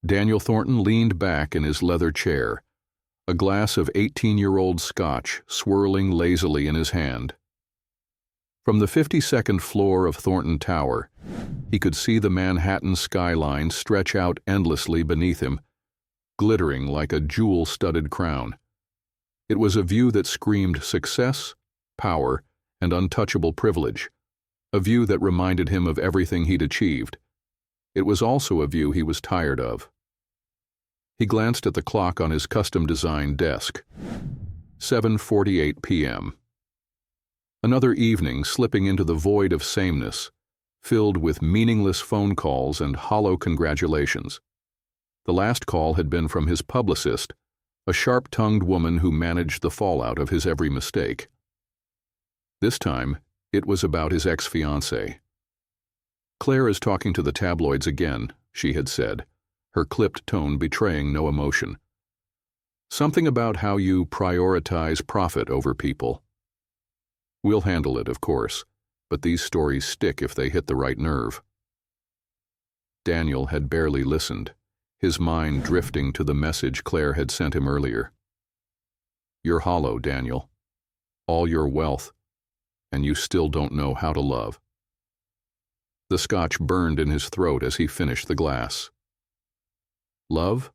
Daniel Thornton leaned back in his leather chair, a glass of 18-year-old scotch swirling lazily in his hand. From the 52nd floor of Thornton Tower, he could see the Manhattan skyline stretch out endlessly beneath him, glittering like a jewel-studded crown. It was a view that screamed success, power, and untouchable privilege, a view that reminded him of everything he'd achieved. It was also a view he was tired of. He glanced at the clock on his custom-designed desk. 7:48 p.m. Another evening slipping into the void of sameness, filled with meaningless phone calls and hollow congratulations. The last call had been from his publicist, a sharp-tongued woman who managed the fallout of his every mistake. This time, it was about his ex-fiancée. "Claire is talking to the tabloids again," she had said, her clipped tone betraying no emotion. "Something about how you prioritize profit over people. We'll handle it, of course, but these stories stick if they hit the right nerve." Daniel had barely listened, his mind drifting to the message Claire had sent him earlier. "You're hollow, Daniel. All your wealth, and you still don't know how to love." The scotch burned in his throat as he finished the glass. Love?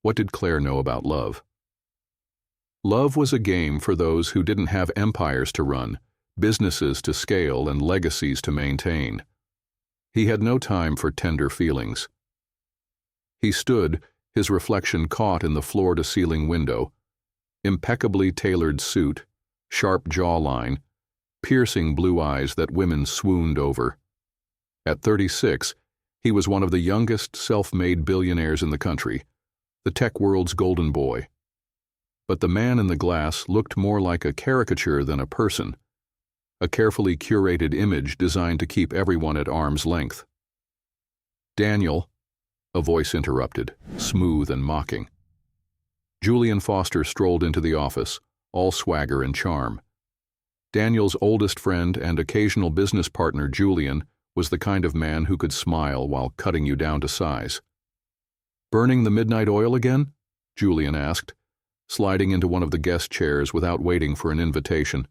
What did Claire know about love? Love was a game for those who didn't have empires to run, businesses to scale, and legacies to maintain. He had no time for tender feelings. He stood, his reflection caught in the floor-to-ceiling window, impeccably tailored suit, sharp jawline, piercing blue eyes that women swooned over. At 36, he was one of the youngest self-made billionaires in the country, the tech world's golden boy. But the man in the glass looked more like a caricature than a person, a carefully curated image designed to keep everyone at arm's length. "Daniel," a voice interrupted, smooth and mocking. Julian Foster strolled into the office, all swagger and charm. Daniel's oldest friend and occasional business partner, Julian, was the kind of man who could smile while cutting you down to size. "Burning the midnight oil again?" Julian asked, sliding into one of the guest chairs without waiting for an invitation.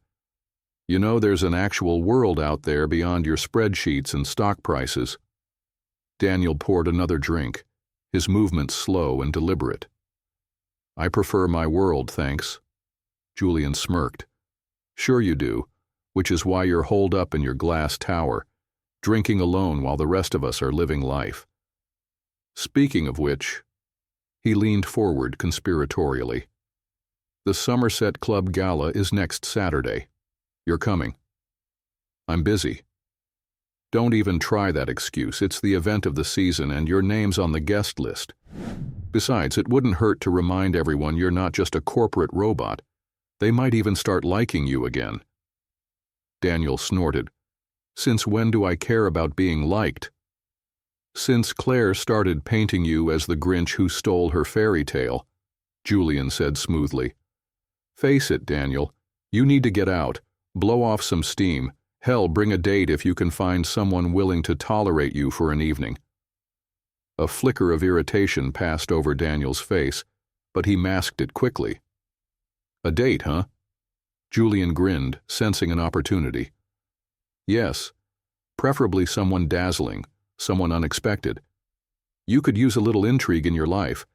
"You know there's an actual world out there beyond your spreadsheets and stock prices." Daniel poured another drink, his movements slow and deliberate. "I prefer my world, thanks." Julian smirked. "Sure you do, which is why you're holed up in your glass tower, drinking alone while the rest of us are living life. Speaking of which," he leaned forward conspiratorially, "the Somerset Club Gala is next Saturday. You're coming." "I'm busy." "Don't even try that excuse. It's the event of the season and your name's on the guest list. Besides, it wouldn't hurt to remind everyone you're not just a corporate robot. They might even start liking you again." Daniel snorted. "Since when do I care about being liked?" "Since Claire started painting you as the Grinch who stole her fairy tale," Julian said smoothly. "Face it, Daniel, you need to get out, blow off some steam, hell, bring a date if you can find someone willing to tolerate you for an evening." A flicker of irritation passed over Daniel's face, but he masked it quickly. "A date, huh?" Julian grinned, sensing an opportunity. "Yes, preferably someone dazzling, someone unexpected. You could use a little intrigue in your life.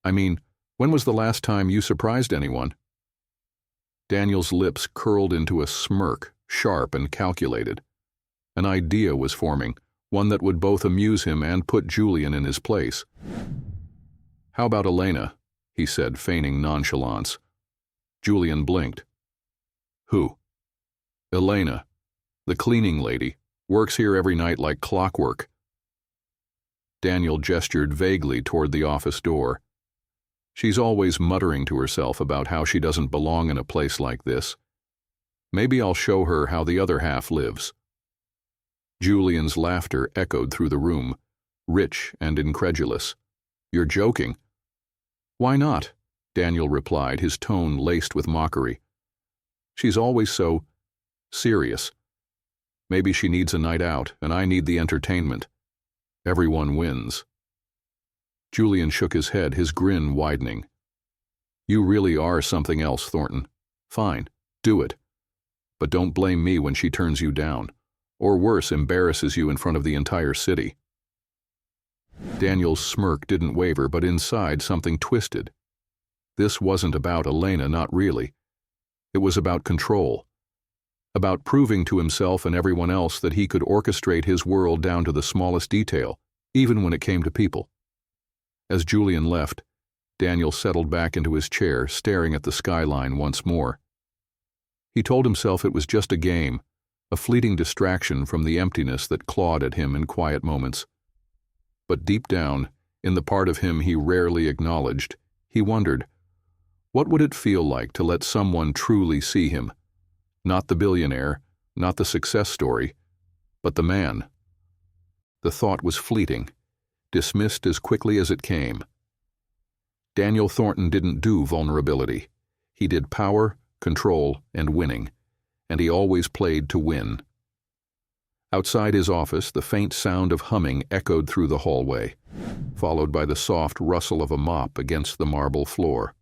I mean, when was the last time you surprised anyone?" Daniel's lips curled into a smirk, sharp and calculated. An idea was forming, one that would both amuse him and put Julian in his place. "How about Elena?" he said, feigning nonchalance. Julian blinked. "Who?" "Elena, the cleaning lady, works here every night like clockwork." Daniel gestured vaguely toward the office door. "She's always muttering to herself about how she doesn't belong in a place like this. Maybe I'll show her how the other half lives." Julian's laughter echoed through the room, rich and incredulous. "You're joking." "Why not?" Daniel replied, his tone laced with mockery. "She's always so serious. Maybe she needs a night out, and I need the entertainment. Everyone wins." Julian shook his head, his grin widening. You really are something else, Thornton. Fine, do it. But don't blame me when she turns you down, or worse, embarrasses you in front of the entire city. Daniel's smirk didn't waver, but inside something twisted. This wasn't about Elena, not really. It was about control. About proving to himself and everyone else that he could orchestrate his world down to the smallest detail, even when it came to people. As Julian left, Daniel settled back into his chair, staring at the skyline once more. He told himself it was just a game, a fleeting distraction from the emptiness that clawed at him in quiet moments. But deep down, in the part of him he rarely acknowledged, he wondered, what would it feel like to let someone truly see him? Not the billionaire, not the success story, but the man. The thought was fleeting, dismissed as quickly as it came. Daniel Thornton didn't do vulnerability. He did power, control, and winning, and he always played to win. Outside his office, the faint sound of humming echoed through the hallway, followed by the soft rustle of a mop against the marble floor.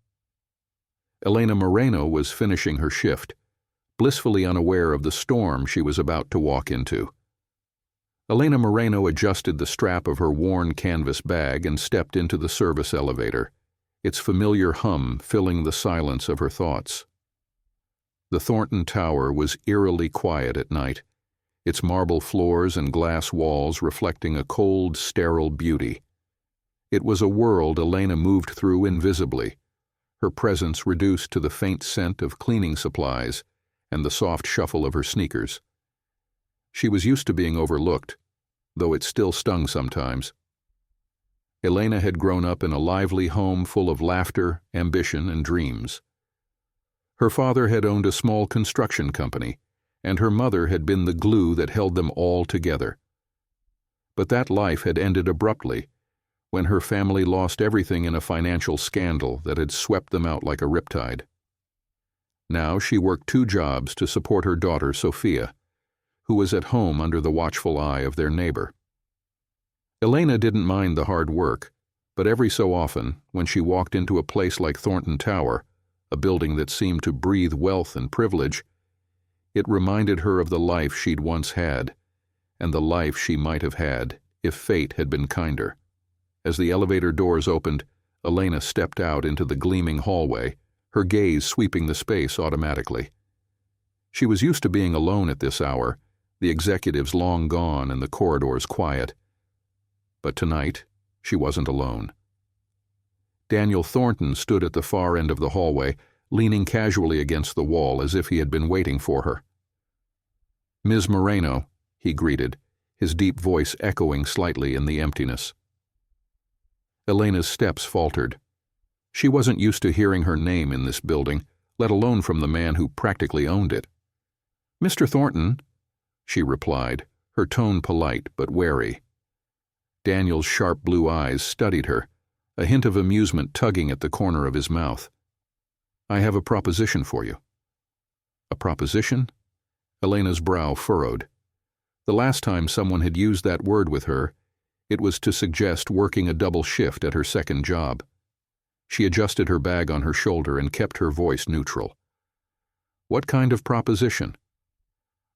Elena Moreno was finishing her shift, blissfully unaware of the storm she was about to walk into. Elena Moreno adjusted the strap of her worn canvas bag and stepped into the service elevator, its familiar hum filling the silence of her thoughts. The Thornton Tower was eerily quiet at night, its marble floors and glass walls reflecting a cold, sterile beauty. It was a world Elena moved through invisibly, her presence reduced to the faint scent of cleaning supplies and the soft shuffle of her sneakers. She was used to being overlooked, though it still stung sometimes. Elena had grown up in a lively home full of laughter, ambition, and dreams. Her father had owned a small construction company, and her mother had been the glue that held them all together. But that life had ended abruptly, when her family lost everything in a financial scandal that had swept them out like a riptide. Now she worked 2 jobs to support her daughter Sophia, who was at home under the watchful eye of their neighbor. Elena didn't mind the hard work, but every so often, when she walked into a place like Thornton Tower, a building that seemed to breathe wealth and privilege, it reminded her of the life she'd once had, and the life she might have had if fate had been kinder. As the elevator doors opened, Elena stepped out into the gleaming hallway, her gaze sweeping the space automatically. She was used to being alone at this hour, the executives long gone and the corridors quiet. But tonight, she wasn't alone. Daniel Thornton stood at the far end of the hallway, leaning casually against the wall as if he had been waiting for her. "Ms. Moreno," he greeted, his deep voice echoing slightly in the emptiness. Elena's steps faltered. She wasn't used to hearing her name in this building, let alone from the man who practically owned it. "Mr. Thornton," she replied, her tone polite but wary. Daniel's sharp blue eyes studied her, a hint of amusement tugging at the corner of his mouth. "I have a proposition for you." "A proposition?" Elena's brow furrowed. The last time someone had used that word with her, it was to suggest working a double shift at her second job. She adjusted her bag on her shoulder and kept her voice neutral. "What kind of proposition?"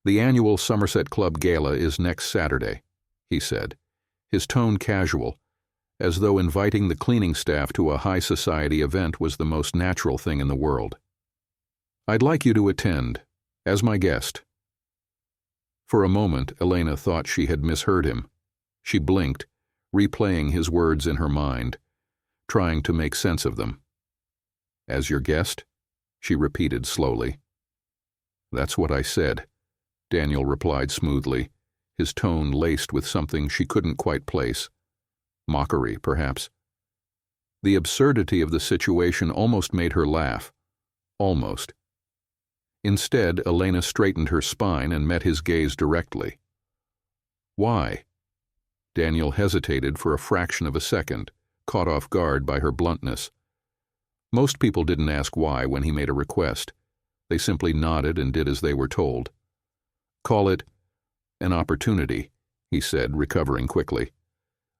"The annual Somerset Club Gala is next Saturday," he said, his tone casual, as though inviting the cleaning staff to a high society event was the most natural thing in the world. "I'd like you to attend, as my guest." For a moment, Elena thought she had misheard him. She blinked, replaying his words in her mind, trying to make sense of them. "As your guest?" she repeated slowly. "That's what I said," Daniel replied smoothly, his tone laced with something she couldn't quite place. Mockery, perhaps. The absurdity of the situation almost made her laugh. Almost. Instead, Elena straightened her spine and met his gaze directly. "Why?" Daniel hesitated for a fraction of a second, caught off guard by her bluntness. Most people didn't ask why when he made a request. They simply nodded and did as they were told. "Call it an opportunity," he said, recovering quickly.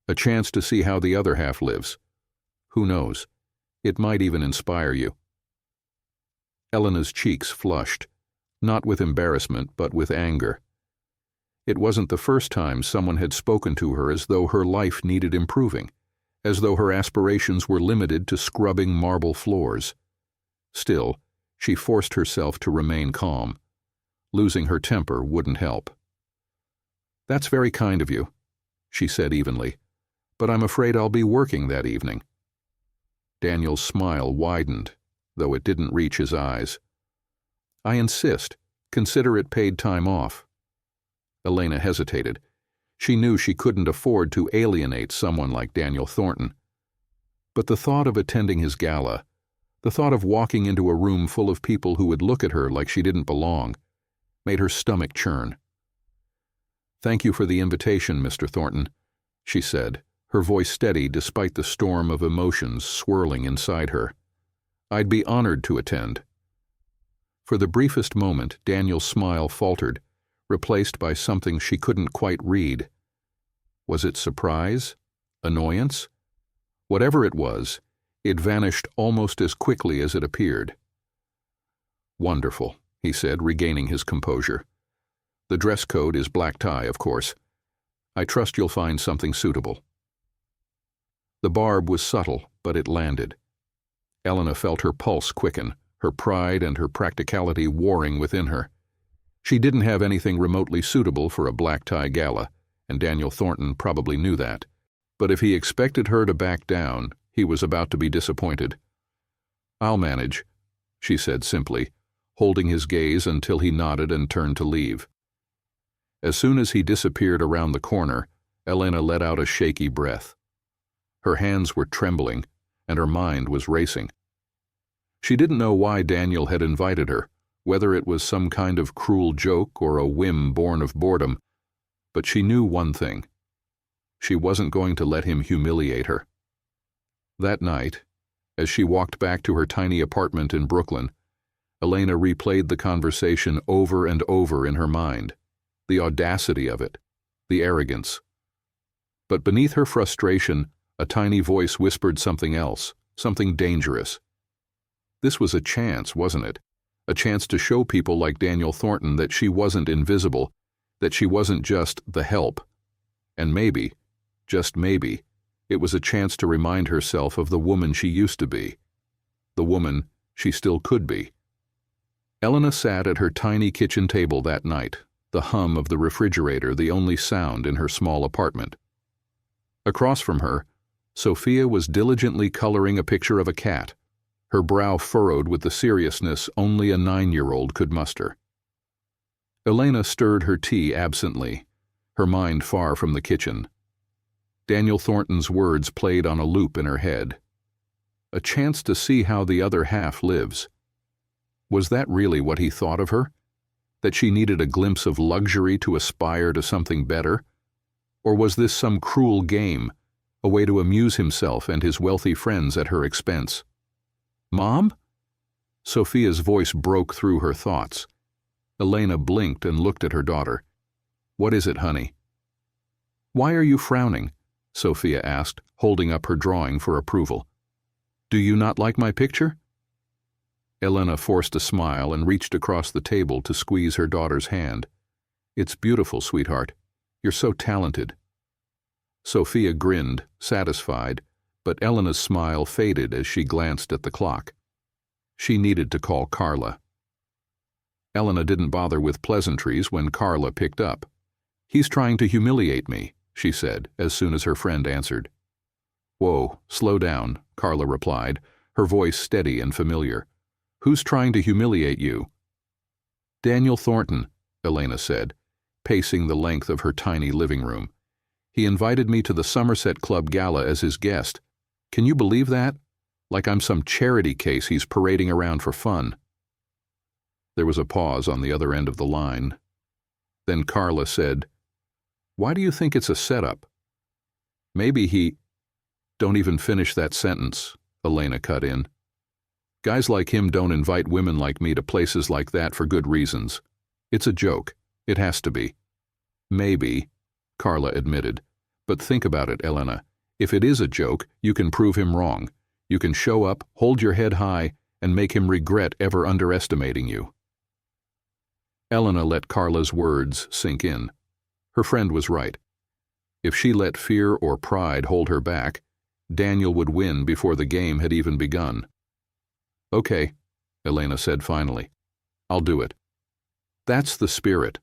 "A chance to see how the other half lives, Who knows? It might even inspire you. Elena's cheeks flushed, not with embarrassment but with anger. It wasn't the first time someone had spoken to her as though her life needed improving, as though her aspirations were limited to scrubbing marble floors. Still, she forced herself to remain calm. Losing her temper wouldn't help. "That's very kind of you," she said evenly, "but I'm afraid I'll be working that evening." Daniel's smile widened, though it didn't reach his eyes. "I insist. Consider it paid time off." Elena hesitated. She knew she couldn't afford to alienate someone like Daniel Thornton. But the thought of attending his gala, the thought of walking into a room full of people who would look at her like she didn't belong, made her stomach churn. "Thank you for the invitation, Mr. Thornton," she said, her voice steady despite the storm of emotions swirling inside her. "I'd be honored to attend." For the briefest moment, Daniel's smile faltered, replaced by something she couldn't quite read. Was it surprise? Annoyance? Whatever it was, it vanished almost as quickly as it appeared. "Wonderful," he said, regaining his composure. "The dress code is black tie, of course. I trust you'll find something suitable." The barb was subtle, but it landed. Elena felt her pulse quicken, her pride and her practicality warring within her. She didn't have anything remotely suitable for a black tie gala, and Daniel Thornton probably knew that. But if he expected her to back down, he was about to be disappointed. "I'll manage," she said simply, holding his gaze until he nodded and turned to leave. As soon as he disappeared around the corner, Elena let out a shaky breath. Her hands were trembling, and her mind was racing. She didn't know why Daniel had invited her, whether it was some kind of cruel joke or a whim born of boredom, but she knew one thing. She wasn't going to let him humiliate her. That night, as she walked back to her tiny apartment in Brooklyn, Elena replayed the conversation over and over in her mind. The audacity of it, the arrogance. But beneath her frustration, a tiny voice whispered something else, something dangerous. This was a chance, wasn't it? A chance to show people like Daniel Thornton that she wasn't invisible, that she wasn't just the help. And maybe, just maybe, it was a chance to remind herself of the woman she used to be, the woman she still could be. Elena sat at her tiny kitchen table that night, the hum of the refrigerator the only sound in her small apartment. Across from her, Sophia was diligently coloring a picture of a cat, her brow furrowed with the seriousness only a 9-year-old could muster. Elena stirred her tea absently, her mind far from the kitchen. Daniel Thornton's words played on a loop in her head. A chance to see how the other half lives. Was that really what he thought of her? That she needed a glimpse of luxury to aspire to something better? Or was this some cruel game, a way to amuse himself and his wealthy friends at her expense? "Mom?" Sophia's voice broke through her thoughts. Elena blinked and looked at her daughter. "What is it, honey?" "Why are you frowning?" Sophia asked, holding up her drawing for approval. "Do you not like my picture?" Elena forced a smile and reached across the table to squeeze her daughter's hand. "It's beautiful, sweetheart. You're so talented." Sophia grinned, satisfied, but Elena's smile faded as she glanced at the clock. She needed to call Carla. Elena didn't bother with pleasantries when Carla picked up. "He's trying to humiliate me," she said, as soon as her friend answered. "Whoa, slow down," Carla replied, her voice steady and familiar. "Who's trying to humiliate you?" "Daniel Thornton," Elena said, pacing the length of her tiny living room. "He invited me to the Somerset Club gala as his guest. Can you believe that? Like I'm some charity case he's parading around for fun." There was a pause on the other end of the line. Then Carla said, "Why do you think it's a setup?" "Maybe he—" "Don't even finish that sentence," Elena cut in. "Guys like him don't invite women like me to places like that for good reasons. It's a joke. It has to be." "Maybe," Carla admitted. "But think about it, Elena. If it is a joke, you can prove him wrong. You can show up, hold your head high, and make him regret ever underestimating you." Elena let Carla's words sink in. Her friend was right. If she let fear or pride hold her back, Daniel would win before the game had even begun. "Okay," Elena said finally. "I'll do it." "That's the spirit,"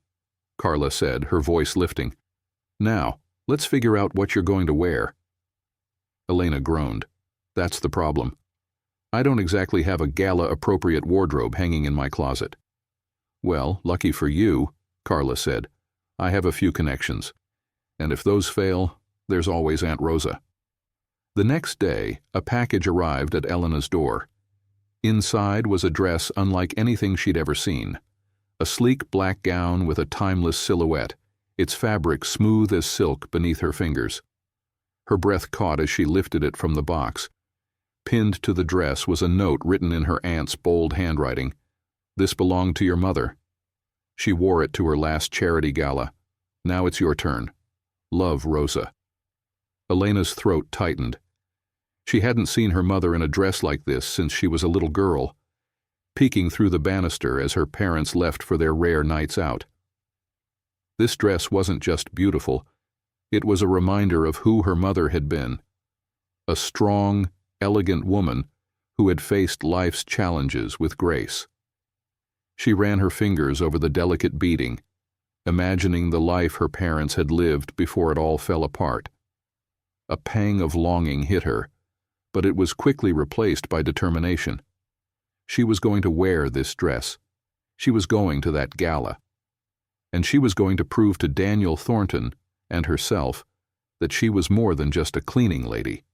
Carla said, her voice lifting. "Now, let's figure out what you're going to wear." Elena groaned. "That's the problem. I don't exactly have a gala-appropriate wardrobe hanging in my closet." "Well, lucky for you," Carla said. "I have a few connections. And if those fail, there's always Aunt Rosa." The next day, a package arrived at Elena's door. Inside was a dress unlike anything she'd ever seen. A sleek black gown with a timeless silhouette, its fabric smooth as silk beneath her fingers. Her breath caught as she lifted it from the box. Pinned to the dress was a note written in her aunt's bold handwriting. "This belonged to your mother. She wore it to her last charity gala. Now it's your turn. Love, Rosa." Elena's throat tightened. She hadn't seen her mother in a dress like this since she was a little girl, peeking through the banister as her parents left for their rare nights out. This dress wasn't just beautiful. It was a reminder of who her mother had been. A strong, elegant woman who had faced life's challenges with grace. She ran her fingers over the delicate beading, imagining the life her parents had lived before it all fell apart. A pang of longing hit her, but it was quickly replaced by determination. She was going to wear this dress. She was going to that gala. And she was going to prove to Daniel Thornton and herself that she was more than just a cleaning lady.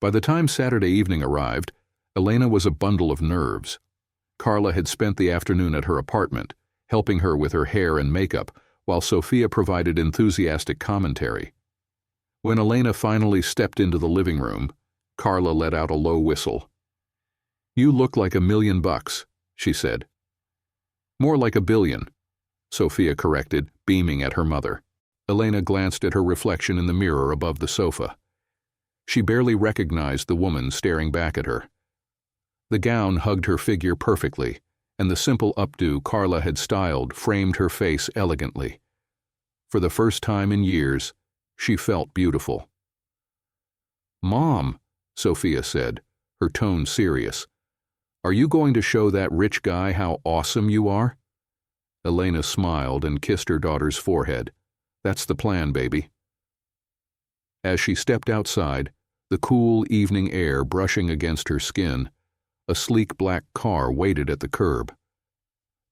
By the time Saturday evening arrived, Elena was a bundle of nerves. Carla had spent the afternoon at her apartment, helping her with her hair and makeup, while Sophia provided enthusiastic commentary. When Elena finally stepped into the living room, Carla let out a low whistle. "You look like $1,000,000, she said. "More like $1 billion, Sophia corrected, beaming at her mother. Elena glanced at her reflection in the mirror above the sofa. She barely recognized the woman staring back at her. The gown hugged her figure perfectly, and the simple updo Carla had styled framed her face elegantly. For the first time in years, she felt beautiful. "Mom," Sophia said, her tone serious, "are you going to show that rich guy how awesome you are?" Elena smiled and kissed her daughter's forehead. "That's the plan, baby." As she stepped outside, the cool evening air brushing against her skin, a sleek black car waited at the curb.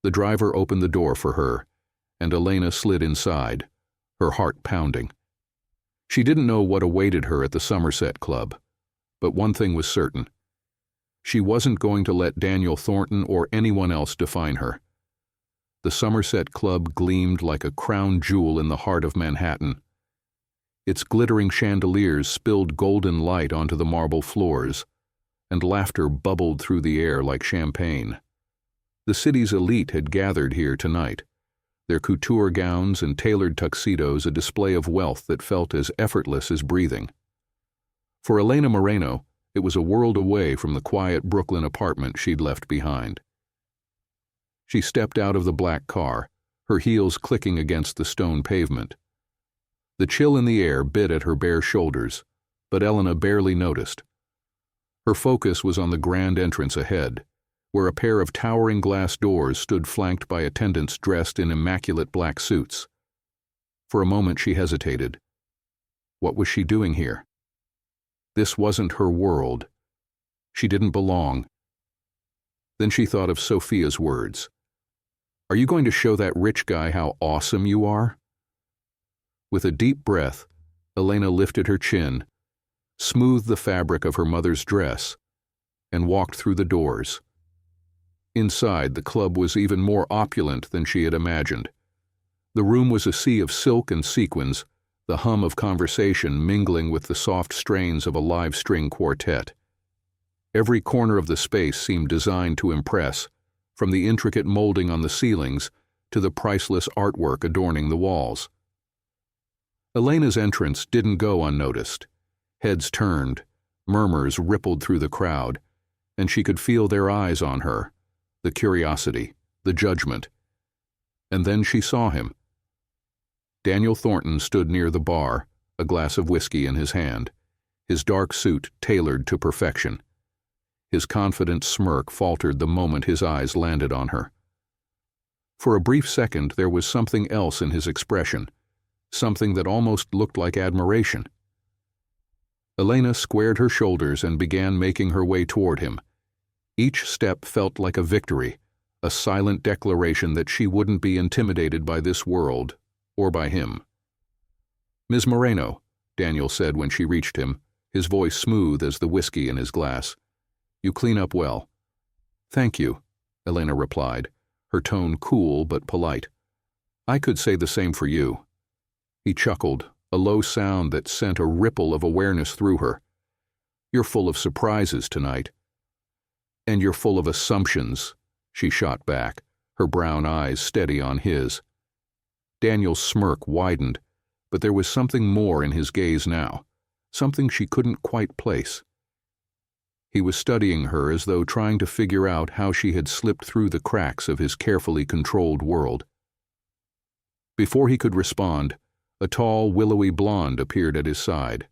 The driver opened the door for her, and Elena slid inside, her heart pounding. She didn't know what awaited her at the Somerset Club, but one thing was certain. She wasn't going to let Daniel Thornton or anyone else define her. The Somerset Club gleamed like a crown jewel in the heart of Manhattan. Its glittering chandeliers spilled golden light onto the marble floors, and laughter bubbled through the air like champagne. The city's elite had gathered here tonight, their couture gowns and tailored tuxedos a display of wealth that felt as effortless as breathing. For Elena Moreno, it was a world away from the quiet Brooklyn apartment she'd left behind. She stepped out of the black car, her heels clicking against the stone pavement. The chill in the air bit at her bare shoulders, but Elena barely noticed. Her focus was on the grand entrance ahead, where a pair of towering glass doors stood flanked by attendants dressed in immaculate black suits. For a moment she hesitated. What was she doing here? This wasn't her world. She didn't belong. Then she thought of Sophia's words. "Are you going to show that rich guy how awesome you are?" With a deep breath, Elena lifted her chin, smoothed the fabric of her mother's dress, and walked through the doors. Inside, the club was even more opulent than she had imagined. The room was a sea of silk and sequins, the hum of conversation mingling with the soft strains of a live string quartet. Every corner of the space seemed designed to impress, from the intricate molding on the ceilings to the priceless artwork adorning the walls. Elena's entrance didn't go unnoticed. Heads turned, Murmurs rippled through the crowd, and she could feel their eyes on her, the curiosity, the judgment. And then she saw him. Daniel Thornton stood near the bar, a glass of whiskey in his hand, his dark suit tailored to perfection. His confident smirk faltered the moment his eyes landed on her. For a brief second there was something else in his expression, something that almost looked like admiration. Elena squared her shoulders and began making her way toward him. Each step felt like a victory, a silent declaration that she wouldn't be intimidated by this world, or by him. "Ms. Moreno," Daniel said when she reached him, his voice smooth as the whiskey in his glass. "You clean up well." "Thank you," Elena replied, her tone cool but polite. "I could say the same for you." He chuckled, a low sound that sent a ripple of awareness through her. "You're full of surprises tonight." "And you're full of assumptions," she shot back, her brown eyes steady on his. Daniel's smirk widened, but there was something more in his gaze now, something she couldn't quite place. He was studying her as though trying to figure out how she had slipped through the cracks of his carefully controlled world. Before he could respond, a tall, willowy blonde appeared at his side.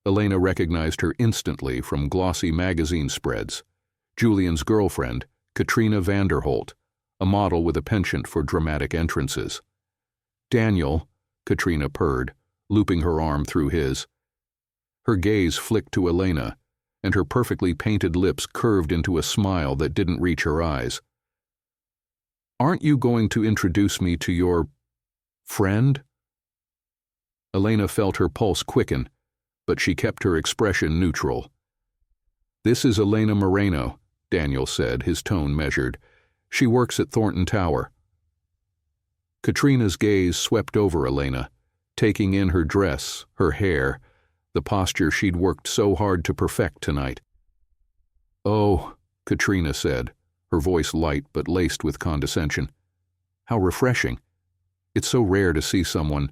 Elena recognized her instantly from glossy magazine spreads. Julian's girlfriend, Katrina Vanderholt, a model with a penchant for dramatic entrances. "Daniel," Katrina purred, looping her arm through his. Her gaze flicked to Elena, and her perfectly painted lips curved into a smile that didn't reach her eyes. "Aren't you going to introduce me to your friend?" Elena felt her pulse quicken, but she kept her expression neutral. "This is Elena Moreno," Daniel said, his tone measured. "She works at Thornton Tower." Katrina's gaze swept over Elena, taking in her dress, her hair, the posture she'd worked so hard to perfect tonight. "Oh," Katrina said, her voice light but laced with condescension. "How refreshing. It's so rare to see someone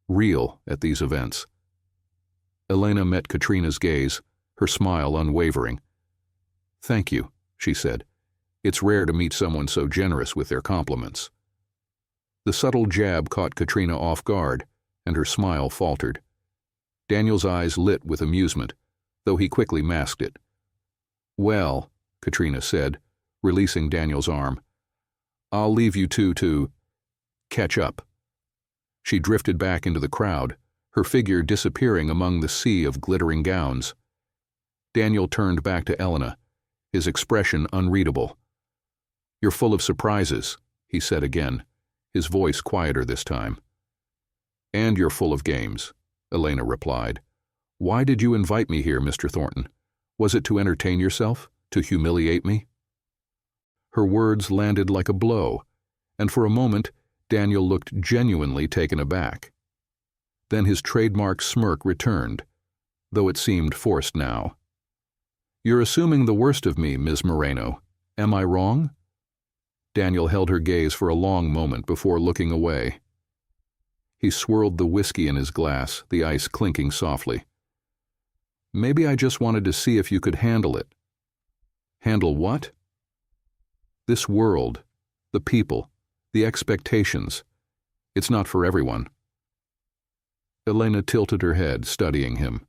real at these events." Elena met Katrina's gaze, her smile unwavering. "Thank you," she said. "It's rare to meet someone so generous with their compliments." The subtle jab caught Katrina off guard, and her smile faltered. Daniel's eyes lit with amusement, though he quickly masked it. "Well," Katrina said, releasing Daniel's arm, "I'll leave you two to catch up." She drifted back into the crowd, her figure disappearing among the sea of glittering gowns. Daniel turned back to Elena, his expression unreadable. "You're full of surprises," he said again, his voice quieter this time. "And you're full of games," Elena replied. "Why did you invite me here, Mr. Thornton? Was it to entertain yourself? To humiliate me?" Her words landed like a blow, and for a moment Daniel looked genuinely taken aback. Then his trademark smirk returned, though it seemed forced now. "You're assuming the worst of me, Ms. Moreno. Am I wrong?" Daniel held her gaze for a long moment before looking away. He swirled the whiskey in his glass, the ice clinking softly. "Maybe I just wanted to see if you could handle it." "Handle what?" "This world, the people, the expectations. It's not for everyone." Elena tilted her head, studying him.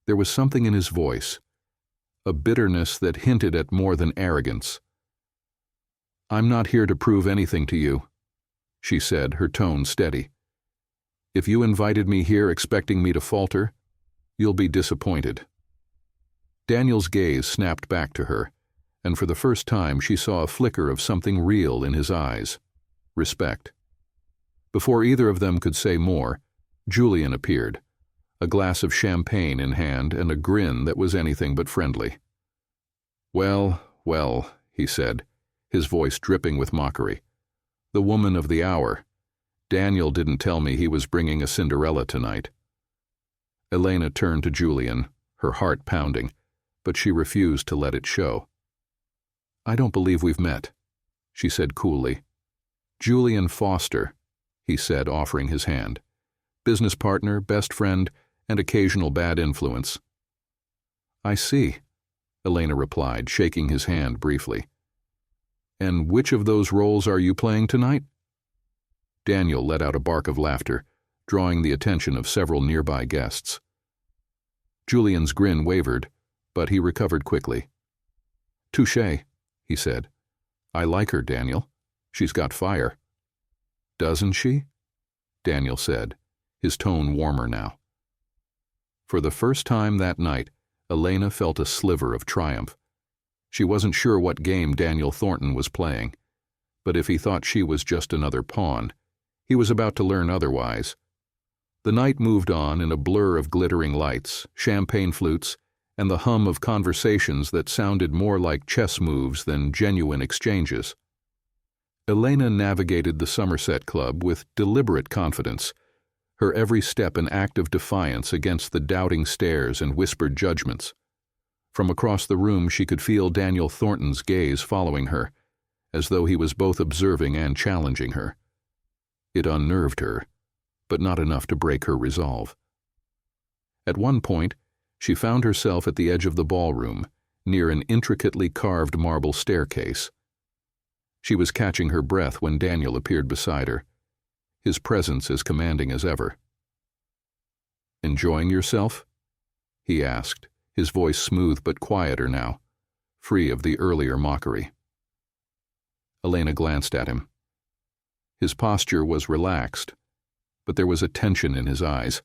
There was something in his voice, a bitterness that hinted at more than arrogance. "I'm not here to prove anything to you," she said, her tone steady. "If you invited me here expecting me to falter, you'll be disappointed." Daniel's gaze snapped back to her, and for the first time she saw a flicker of something real in his eyes. Respect. Before either of them could say more, Julian appeared, a glass of champagne in hand and a grin that was anything but friendly. "Well, well," he said, his voice dripping with mockery. "The woman of the hour. Daniel didn't tell me he was bringing a Cinderella tonight." Elena turned to Julian, her heart pounding, but she refused to let it show. "I don't believe we've met," she said coolly. "Julian Foster," he said, offering his hand. "Business partner, best friend, and occasional bad influence. I see, Elena replied, shaking his hand briefly. And which of those roles are you playing tonight? Daniel let out a bark of laughter, drawing the attention of several nearby guests. Julian's grin wavered, but he recovered quickly. Touché, he said. I like her, Daniel. She's got fire. Doesn't she? Daniel said, his tone warmer now. For the first time that night, Elena felt a sliver of triumph. She wasn't sure what game Daniel Thornton was playing, but if he thought she was just another pawn, he was about to learn otherwise. The night moved on in a blur of glittering lights, champagne flutes, and the hum of conversations that sounded more like chess moves than genuine exchanges. Elena navigated the Somerset Club with deliberate confidence, her every step an act of defiance against the doubting stares and whispered judgments. From across the room she could feel Daniel Thornton's gaze following her, as though he was both observing and challenging her. It unnerved her, but not enough to break her resolve. At one point, she found herself at the edge of the ballroom, near an intricately carved marble staircase. She was catching her breath when Daniel appeared beside her, his presence as commanding as ever. Enjoying yourself? He asked, his voice smooth but quieter now, free of the earlier mockery. Elena glanced at him. His posture was relaxed, but there was a tension in his eyes,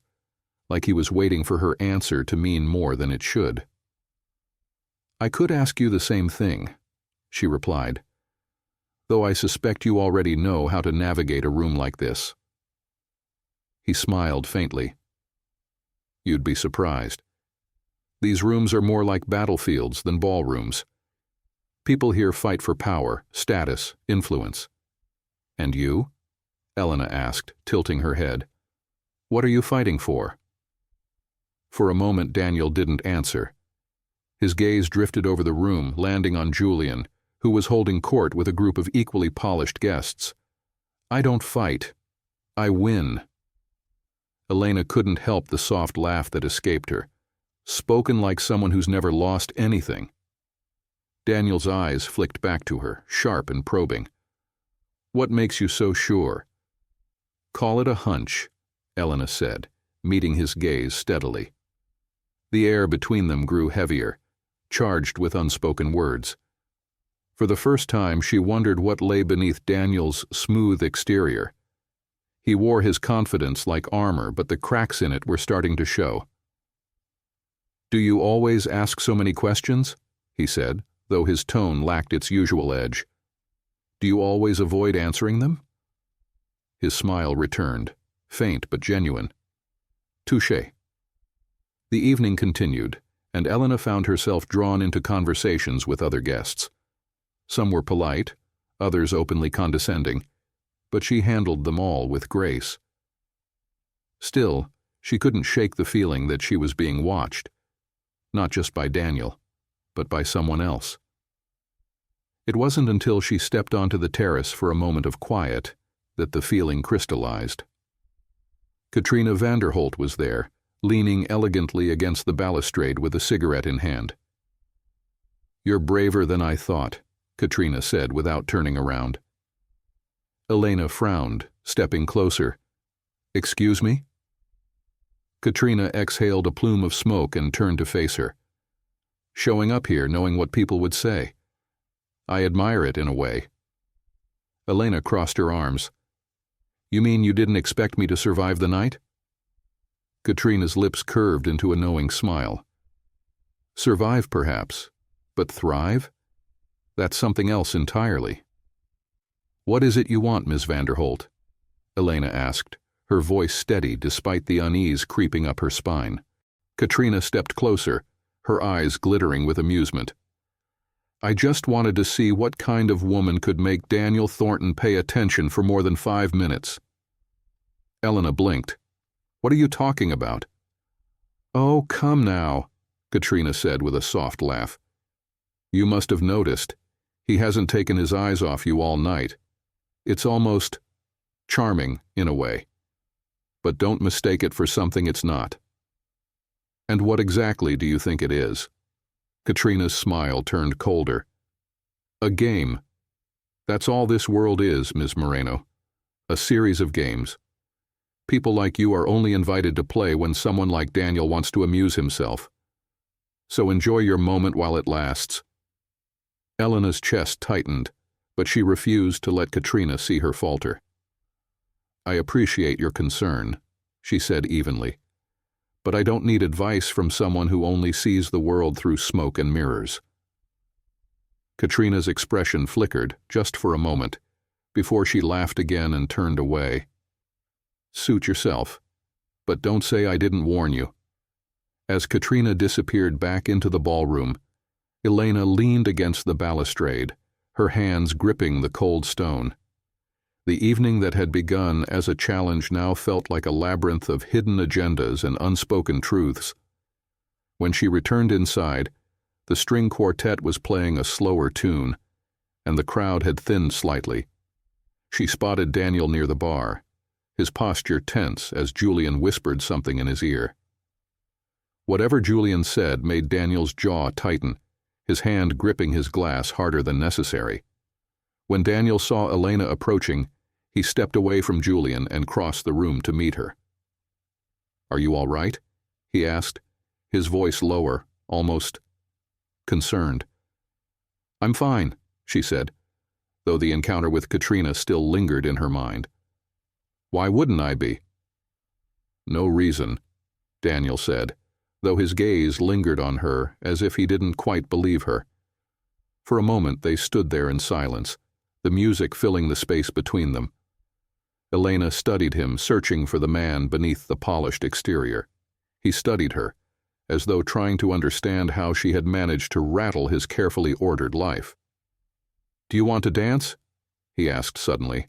like he was waiting for her answer to mean more than it should. I could ask you the same thing, she replied, though I suspect you already know how to navigate a room like this. He smiled faintly. You'd be surprised. These rooms are more like battlefields than ballrooms. People here fight for power, status, influence. And you? Elena asked, tilting her head. What are you fighting for? For a moment Daniel didn't answer. His gaze drifted over the room, landing on Julian, who was holding court with a group of equally polished guests. I don't fight. I win. Elena couldn't help the soft laugh that escaped her, spoken like someone who's never lost anything. Daniel's eyes flicked back to her, sharp and probing. What makes you so sure? Call it a hunch, Elena said, meeting his gaze steadily. The air between them grew heavier, charged with unspoken words. For the first time she wondered what lay beneath Daniel's smooth exterior. He wore his confidence like armor, but the cracks in it were starting to show. Do you always ask so many questions? He said, though his tone lacked its usual edge. Do you always avoid answering them? His smile returned, faint but genuine. Touché. The evening continued, and Elena found herself drawn into conversations with other guests. Some were polite, others openly condescending, but she handled them all with grace. Still, she couldn't shake the feeling that she was being watched, not just by Daniel, but by someone else. It wasn't until she stepped onto the terrace for a moment of quiet that the feeling crystallized. Katrina Vanderholt was there, leaning elegantly against the balustrade with a cigarette in hand. You're braver than I thought, Katrina said without turning around. Elena frowned, stepping closer. Excuse me? Katrina exhaled a plume of smoke and turned to face her. Showing up here knowing what people would say. I admire it in a way. Elena crossed her arms. You mean you didn't expect me to survive the night? Katrina's lips curved into a knowing smile. Survive, perhaps, but thrive? That's something else entirely. What is it you want, Miss Vanderholt? Elena asked, her voice steady despite the unease creeping up her spine. Katrina stepped closer, her eyes glittering with amusement. I just wanted to see what kind of woman could make Daniel Thornton pay attention for more than 5 minutes. Elena blinked. What are you talking about? Oh, come now, Katrina said with a soft laugh. You must have noticed. He hasn't taken his eyes off you all night. It's almost charming, in a way. But don't mistake it for something it's not. And what exactly do you think it is? Katrina's smile turned colder. A game. That's all this world is, Ms. Moreno. A series of games. People like you are only invited to play when someone like Daniel wants to amuse himself. So enjoy your moment while it lasts. Elena's chest tightened, but she refused to let Katrina see her falter. I appreciate your concern, she said evenly, but I don't need advice from someone who only sees the world through smoke and mirrors. Katrina's expression flickered just for a moment, before she laughed again and turned away. Suit yourself, but don't say I didn't warn you. As Katrina disappeared back into the ballroom, Elena leaned against the balustrade, her hands gripping the cold stone. The evening that had begun as a challenge now felt like a labyrinth of hidden agendas and unspoken truths. When she returned inside, the string quartet was playing a slower tune, and the crowd had thinned slightly. She spotted Daniel near the bar, his posture tense as Julian whispered something in his ear. Whatever Julian said made Daniel's jaw tighten, his hand gripping his glass harder than necessary. When Daniel saw Elena approaching, he stepped away from Julian and crossed the room to meet her. Are you all right? He asked, his voice lower, almost concerned. I'm fine, she said, though the encounter with Katrina still lingered in her mind. Why wouldn't I be? No reason, Daniel said, though his gaze lingered on her as if he didn't quite believe her. For a moment they stood there in silence, the music filling the space between them. Elena studied him, searching for the man beneath the polished exterior. He studied her, as though trying to understand how she had managed to rattle his carefully ordered life. Do you want to dance? He asked suddenly.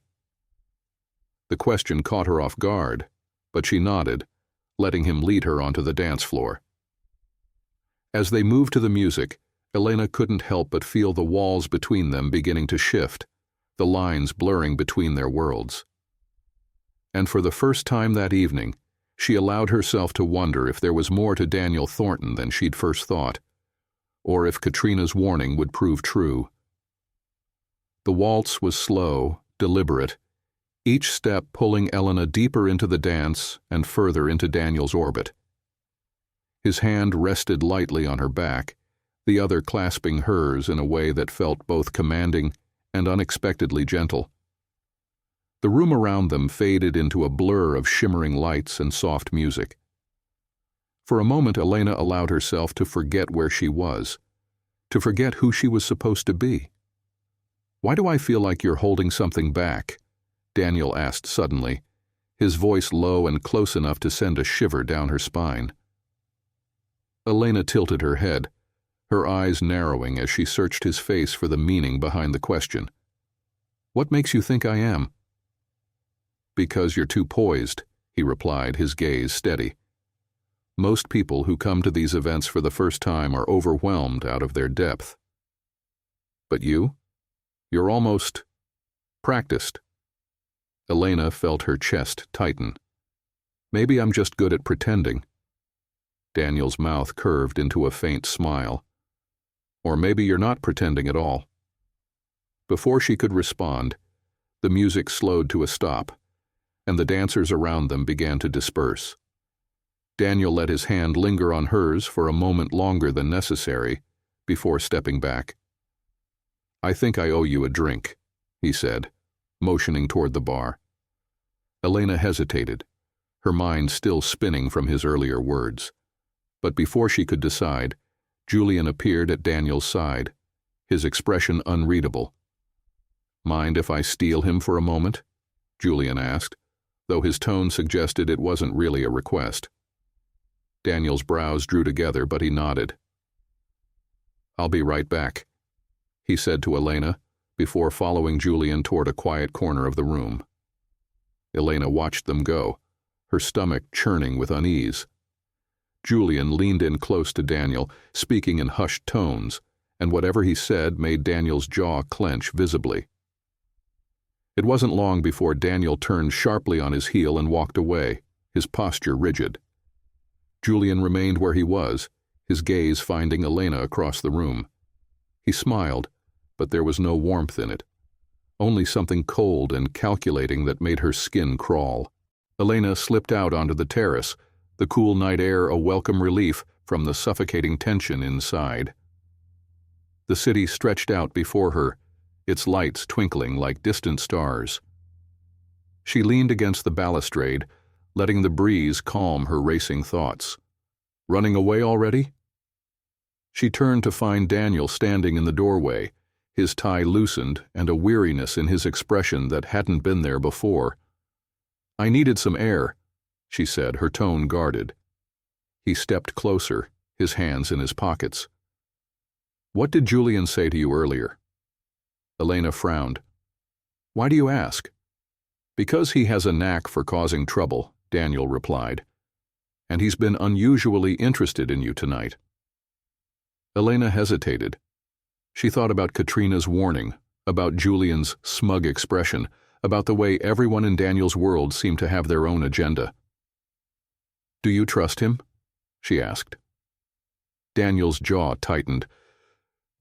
The question caught her off guard, but she nodded, letting him lead her onto the dance floor. As they moved to the music, Elena couldn't help but feel the walls between them beginning to shift, the lines blurring between their worlds. And for the first time that evening, she allowed herself to wonder if there was more to Daniel Thornton than she'd first thought, or if Katrina's warning would prove true. The waltz was slow, deliberate, each step pulling Elena deeper into the dance and further into Daniel's orbit. His hand rested lightly on her back, the other clasping hers in a way that felt both commanding and unexpectedly gentle. The room around them faded into a blur of shimmering lights and soft music. For a moment, Elena allowed herself to forget where she was, to forget who she was supposed to be. Why do I feel like you're holding something back? Daniel asked suddenly, his voice low and close enough to send a shiver down her spine. Elena tilted her head, her eyes narrowing as she searched his face for the meaning behind the question. What makes you think I am? Because you're too poised, he replied, his gaze steady. Most people who come to these events for the first time are overwhelmed out of their depth. But you? You're almost practiced. Elena felt her chest tighten. Maybe I'm just good at pretending. Daniel's mouth curved into a faint smile. Or maybe you're not pretending at all. Before she could respond, the music slowed to a stop, and the dancers around them began to disperse. Daniel let his hand linger on hers for a moment longer than necessary before stepping back. I think I owe you a drink, he said, motioning toward the bar. Elena hesitated, her mind still spinning from his earlier words. But before she could decide, Julian appeared at Daniel's side, his expression unreadable. Mind if I steal him for a moment? Julian asked, though his tone suggested it wasn't really a request. Daniel's brows drew together, but he nodded. I'll be right back, he said to Elena, before following Julian toward a quiet corner of the room. Elena watched them go, her stomach churning with unease. Julian leaned in close to Daniel, speaking in hushed tones, and whatever he said made Daniel's jaw clench visibly. It wasn't long before Daniel turned sharply on his heel and walked away, his posture rigid. Julian remained where he was, his gaze finding Elena across the room. He smiled, but there was no warmth in it, only something cold and calculating that made her skin crawl. Elena slipped out onto the terrace, the cool night air a welcome relief from the suffocating tension inside. The city stretched out before her, its lights twinkling like distant stars. She leaned against the balustrade, letting the breeze calm her racing thoughts. Running away already? She turned to find Daniel standing in the doorway, his tie loosened and a weariness in his expression that hadn't been there before. "I needed some air," she said, her tone guarded. He stepped closer, his hands in his pockets. "What did Julian say to you earlier?" Elena frowned. "Why do you ask?" "Because he has a knack for causing trouble," Daniel replied. "And he's been unusually interested in you tonight." Elena hesitated. She thought about Katrina's warning, about Julian's smug expression, about the way everyone in Daniel's world seemed to have their own agenda. "Do you trust him?" she asked. Daniel's jaw tightened.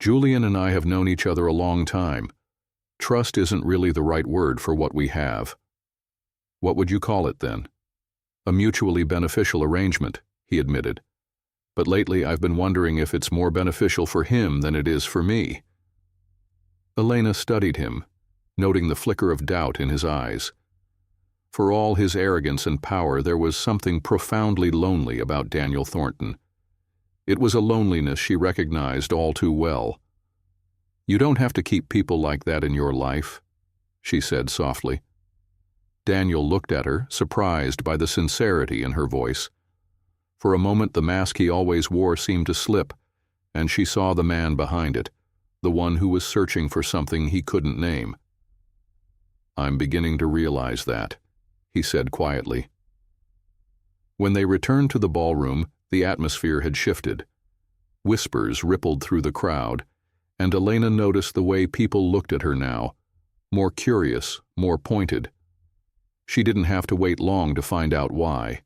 "Julian and I have known each other a long time. Trust isn't really the right word for what we have." "What would you call it then?" "A mutually beneficial arrangement," he admitted. "But lately I've been wondering if it's more beneficial for him than it is for me." Elena studied him, noting the flicker of doubt in his eyes. For all his arrogance and power, there was something profoundly lonely about Daniel Thornton. It was a loneliness she recognized all too well. "You don't have to keep people like that in your life," she said softly. Daniel looked at her, surprised by the sincerity in her voice. For a moment the mask he always wore seemed to slip, and she saw the man behind it, the one who was searching for something he couldn't name. "I'm beginning to realize that," he said quietly. When they returned to the ballroom, the atmosphere had shifted. Whispers rippled through the crowd, and Elena noticed the way people looked at her now, more curious, more pointed. She didn't have to wait long to find out why.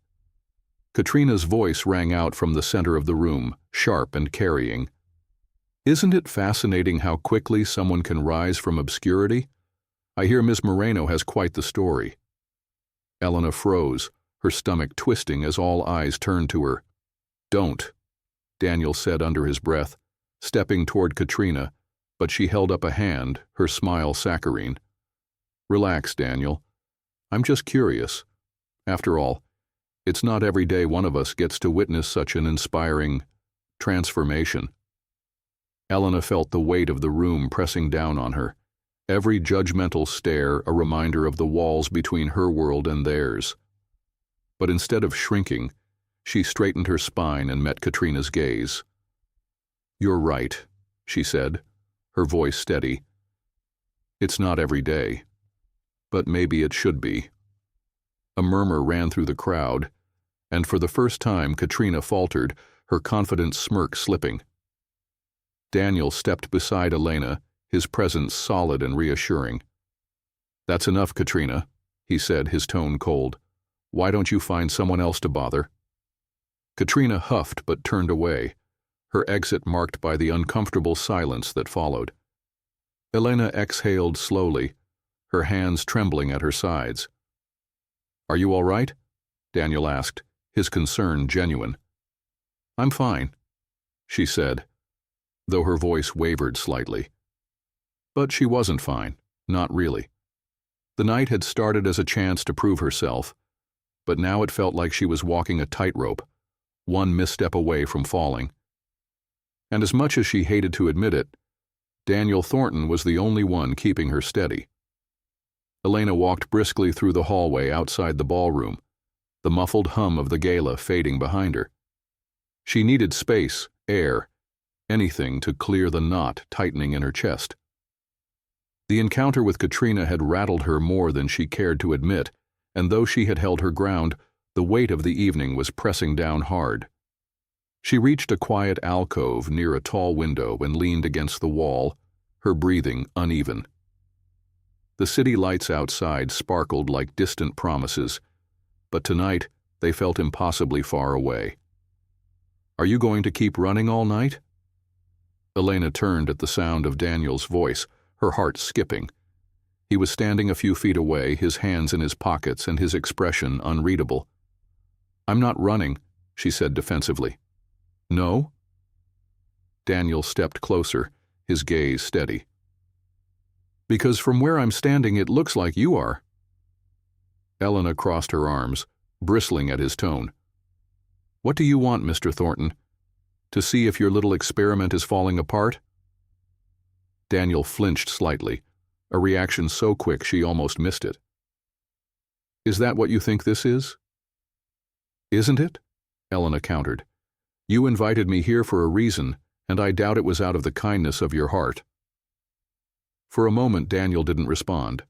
Katrina's voice rang out from the center of the room, sharp and carrying. "Isn't it fascinating how quickly someone can rise from obscurity? I hear Miss Moreno has quite the story." Elena froze, her stomach twisting as all eyes turned to her. "Don't," Daniel said under his breath, stepping toward Katrina, but she held up a hand, her smile saccharine. "Relax, Daniel. I'm just curious. After all, it's not every day one of us gets to witness such an inspiring transformation." Elena felt the weight of the room pressing down on her, every judgmental stare a reminder of the walls between her world and theirs. But instead of shrinking, she straightened her spine and met Katrina's gaze. "You're right," she said, her voice steady. "It's not every day. But maybe it should be." A murmur ran through the crowd, and for the first time Katrina faltered, her confident smirk slipping. Daniel stepped beside Elena, his presence solid and reassuring. "That's enough, Katrina," he said, his tone cold. "Why don't you find someone else to bother?" Katrina huffed but turned away, her exit marked by the uncomfortable silence that followed. Elena exhaled slowly, her hands trembling at her sides. "Are you all right?" Daniel asked, his concern genuine. "I'm fine," she said, though her voice wavered slightly. But she wasn't fine, not really. The night had started as a chance to prove herself, but now it felt like she was walking a tightrope, one misstep away from falling. And as much as she hated to admit it, Daniel Thornton was the only one keeping her steady. Elena walked briskly through the hallway outside the ballroom, the muffled hum of the gala fading behind her. She needed space, air, anything to clear the knot tightening in her chest. The encounter with Katrina had rattled her more than she cared to admit, and though she had held her ground, the weight of the evening was pressing down hard. She reached a quiet alcove near a tall window and leaned against the wall, her breathing uneven. The city lights outside sparkled like distant promises, but tonight they felt impossibly far away. Are you going to keep running all night? Elena turned at the sound of Daniel's voice, her heart skipping. He was standing a few feet away, his hands in his pockets and his expression unreadable. I'm not running, she said defensively. No? Daniel stepped closer, his gaze steady. Because from where I'm standing, it looks like you are. Elena crossed her arms, bristling at his tone. What do you want, Mr. Thornton? To see if your little experiment is falling apart? Daniel flinched slightly, a reaction so quick she almost missed it. Is that what you think this is? Isn't it? Elena countered. You invited me here for a reason, and I doubt it was out of the kindness of your heart. For a moment, Daniel didn't respond.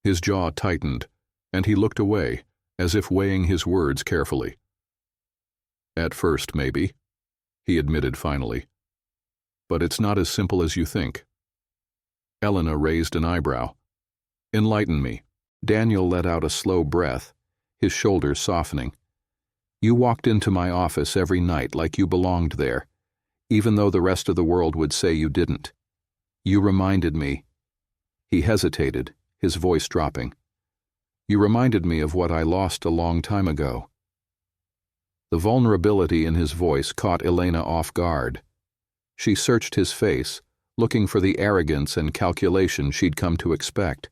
His jaw tightened, and he looked away, as if weighing his words carefully. At first, maybe, he admitted finally. But it's not as simple as you think. Elena raised an eyebrow. Enlighten me. Daniel let out a slow breath, his shoulders softening. You walked into my office every night like you belonged there, even though the rest of the world would say you didn't. You reminded me. He hesitated, his voice dropping. You reminded me of what I lost a long time ago. The vulnerability in his voice caught Elena off guard. She searched his face, looking for the arrogance and calculation she'd come to expect.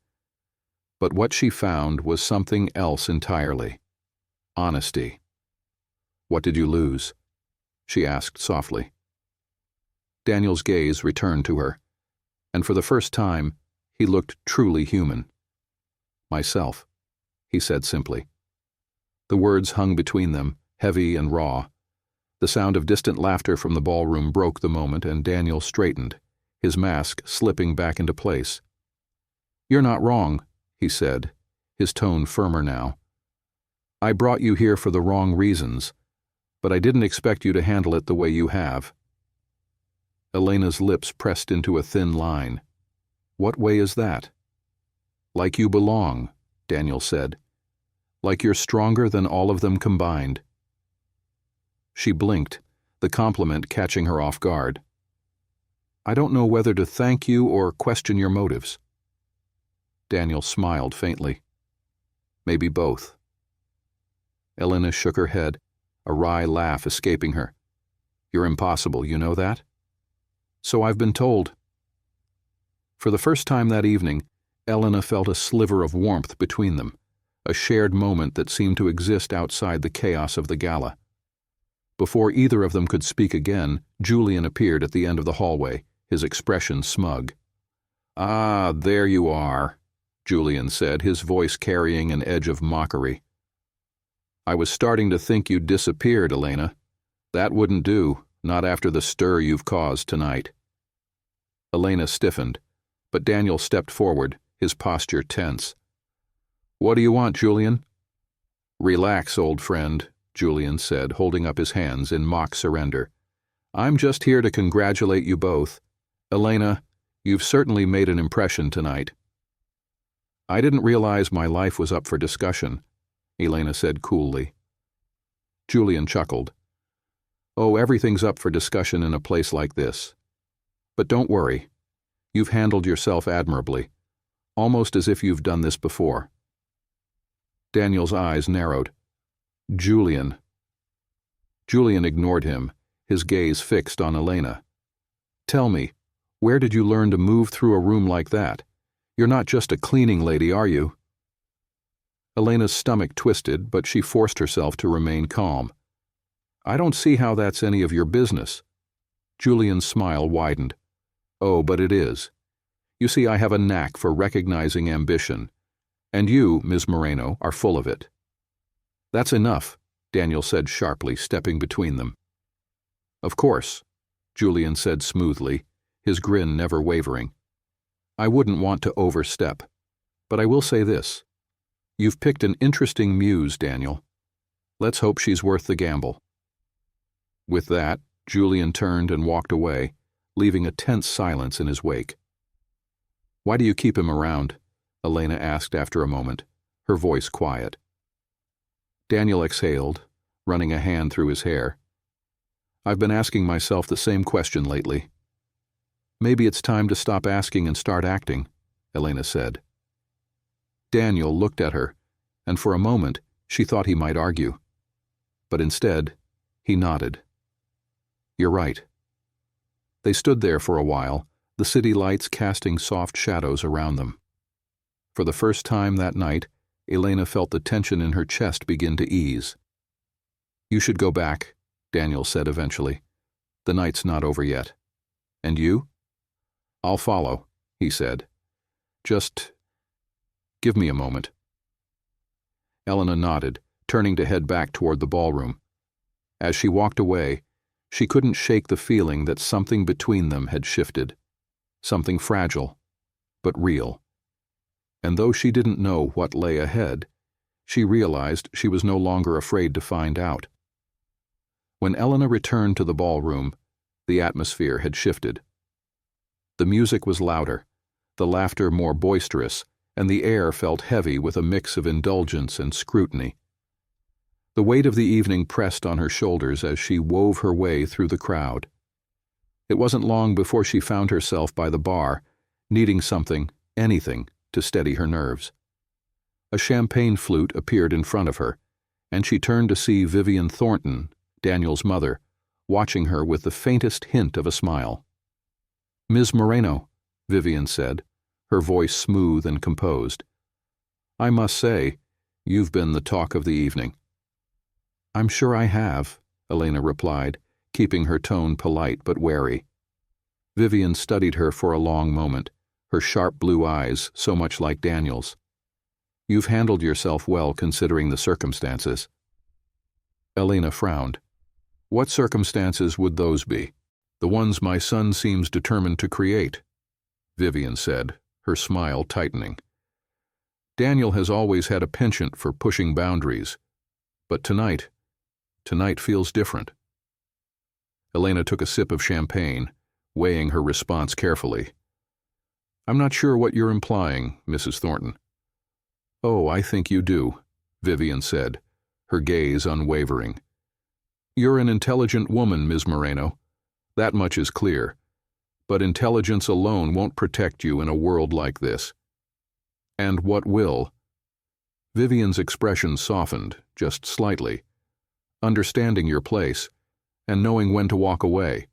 But what she found was something else entirely. Honesty. What did you lose? She asked softly. Daniel's gaze returned to her, and for the first time, he looked truly human. Myself, he said simply. The words hung between them, heavy and raw. The sound of distant laughter from the ballroom broke the moment, and Daniel straightened, his mask slipping back into place. You're not wrong, he said, his tone firmer now. I brought you here for the wrong reasons, but I didn't expect you to handle it the way you have. Elena's lips pressed into a thin line. What way is that? Like you belong, Daniel said. Like you're stronger than all of them combined. She blinked, the compliment catching her off guard. I don't know whether to thank you or question your motives. Daniel smiled faintly. Maybe both. Elena shook her head, a wry laugh escaping her. You're impossible, you know that? So I've been told. For the first time that evening, Elena felt a sliver of warmth between them, a shared moment that seemed to exist outside the chaos of the gala. Before either of them could speak again, Julian appeared at the end of the hallway, his expression smug. Ah, there you are, Julian said, his voice carrying an edge of mockery. I was starting to think you'd disappeared, Elena. That wouldn't do, not after the stir you've caused tonight. Elena stiffened, but Daniel stepped forward, his posture tense. What do you want, Julian? Relax, old friend, Julian said, holding up his hands in mock surrender. I'm just here to congratulate you both. Elena, you've certainly made an impression tonight. I didn't realize my life was up for discussion, Elena said coolly. Julian chuckled. Oh, everything's up for discussion in a place like this. But don't worry. You've handled yourself admirably, almost as if you've done this before. Daniel's eyes narrowed. Julian. Julian ignored him, his gaze fixed on Elena. Tell me, where did you learn to move through a room like that? You're not just a cleaning lady, are you? Elena's stomach twisted, but she forced herself to remain calm. I don't see how that's any of your business. Julian's smile widened. Oh, but it is. You see, I have a knack for recognizing ambition, and you, Ms. Moreno, are full of it. That's enough, Daniel said sharply, stepping between them. Of course, Julian said smoothly, his grin never wavering. I wouldn't want to overstep, but I will say this. You've picked an interesting muse, Daniel. Let's hope she's worth the gamble. With that, Julian turned and walked away, leaving a tense silence in his wake. Why do you keep him around? Elena asked after a moment, her voice quiet. Daniel exhaled, running a hand through his hair. I've been asking myself the same question lately. Maybe it's time to stop asking and start acting, Elena said. Daniel looked at her, and for a moment she thought he might argue. But instead, he nodded. You're right. They stood there for a while, the city lights casting soft shadows around them. For the first time that night, Elena felt the tension in her chest begin to ease. You should go back, Daniel said eventually. The night's not over yet. And you? I'll follow, he said. Just give me a moment. Elena nodded, turning to head back toward the ballroom. As she walked away, she couldn't shake the feeling that something between them had shifted. Something fragile, but real. And though she didn't know what lay ahead, she realized she was no longer afraid to find out. When Elena returned to the ballroom, the atmosphere had shifted. The music was louder, the laughter more boisterous, and the air felt heavy with a mix of indulgence and scrutiny. The weight of the evening pressed on her shoulders as she wove her way through the crowd. It wasn't long before she found herself by the bar, needing something, anything, to steady her nerves. A champagne flute appeared in front of her, and she turned to see Vivian Thornton, Daniel's mother, watching her with the faintest hint of a smile. Ms. Moreno, Vivian said, her voice smooth and composed. I must say, you've been the talk of the evening. I'm sure I have, Elena replied, keeping her tone polite but wary. Vivian studied her for a long moment, her sharp blue eyes so much like Daniel's. You've handled yourself well considering the circumstances. Elena frowned. What circumstances would those be? The ones my son seems determined to create, Vivian said, her smile tightening. Daniel has always had a penchant for pushing boundaries, but tonight feels different. Elena took a sip of champagne, weighing her response carefully. I'm not sure what you're implying, Mrs. Thornton. Oh, I think you do, Vivian said, her gaze unwavering. You're an intelligent woman, Ms. Moreno. That much is clear. But intelligence alone won't protect you in a world like this. And what will? Vivian's expression softened, just slightly. Understanding your place, and knowing when to walk away.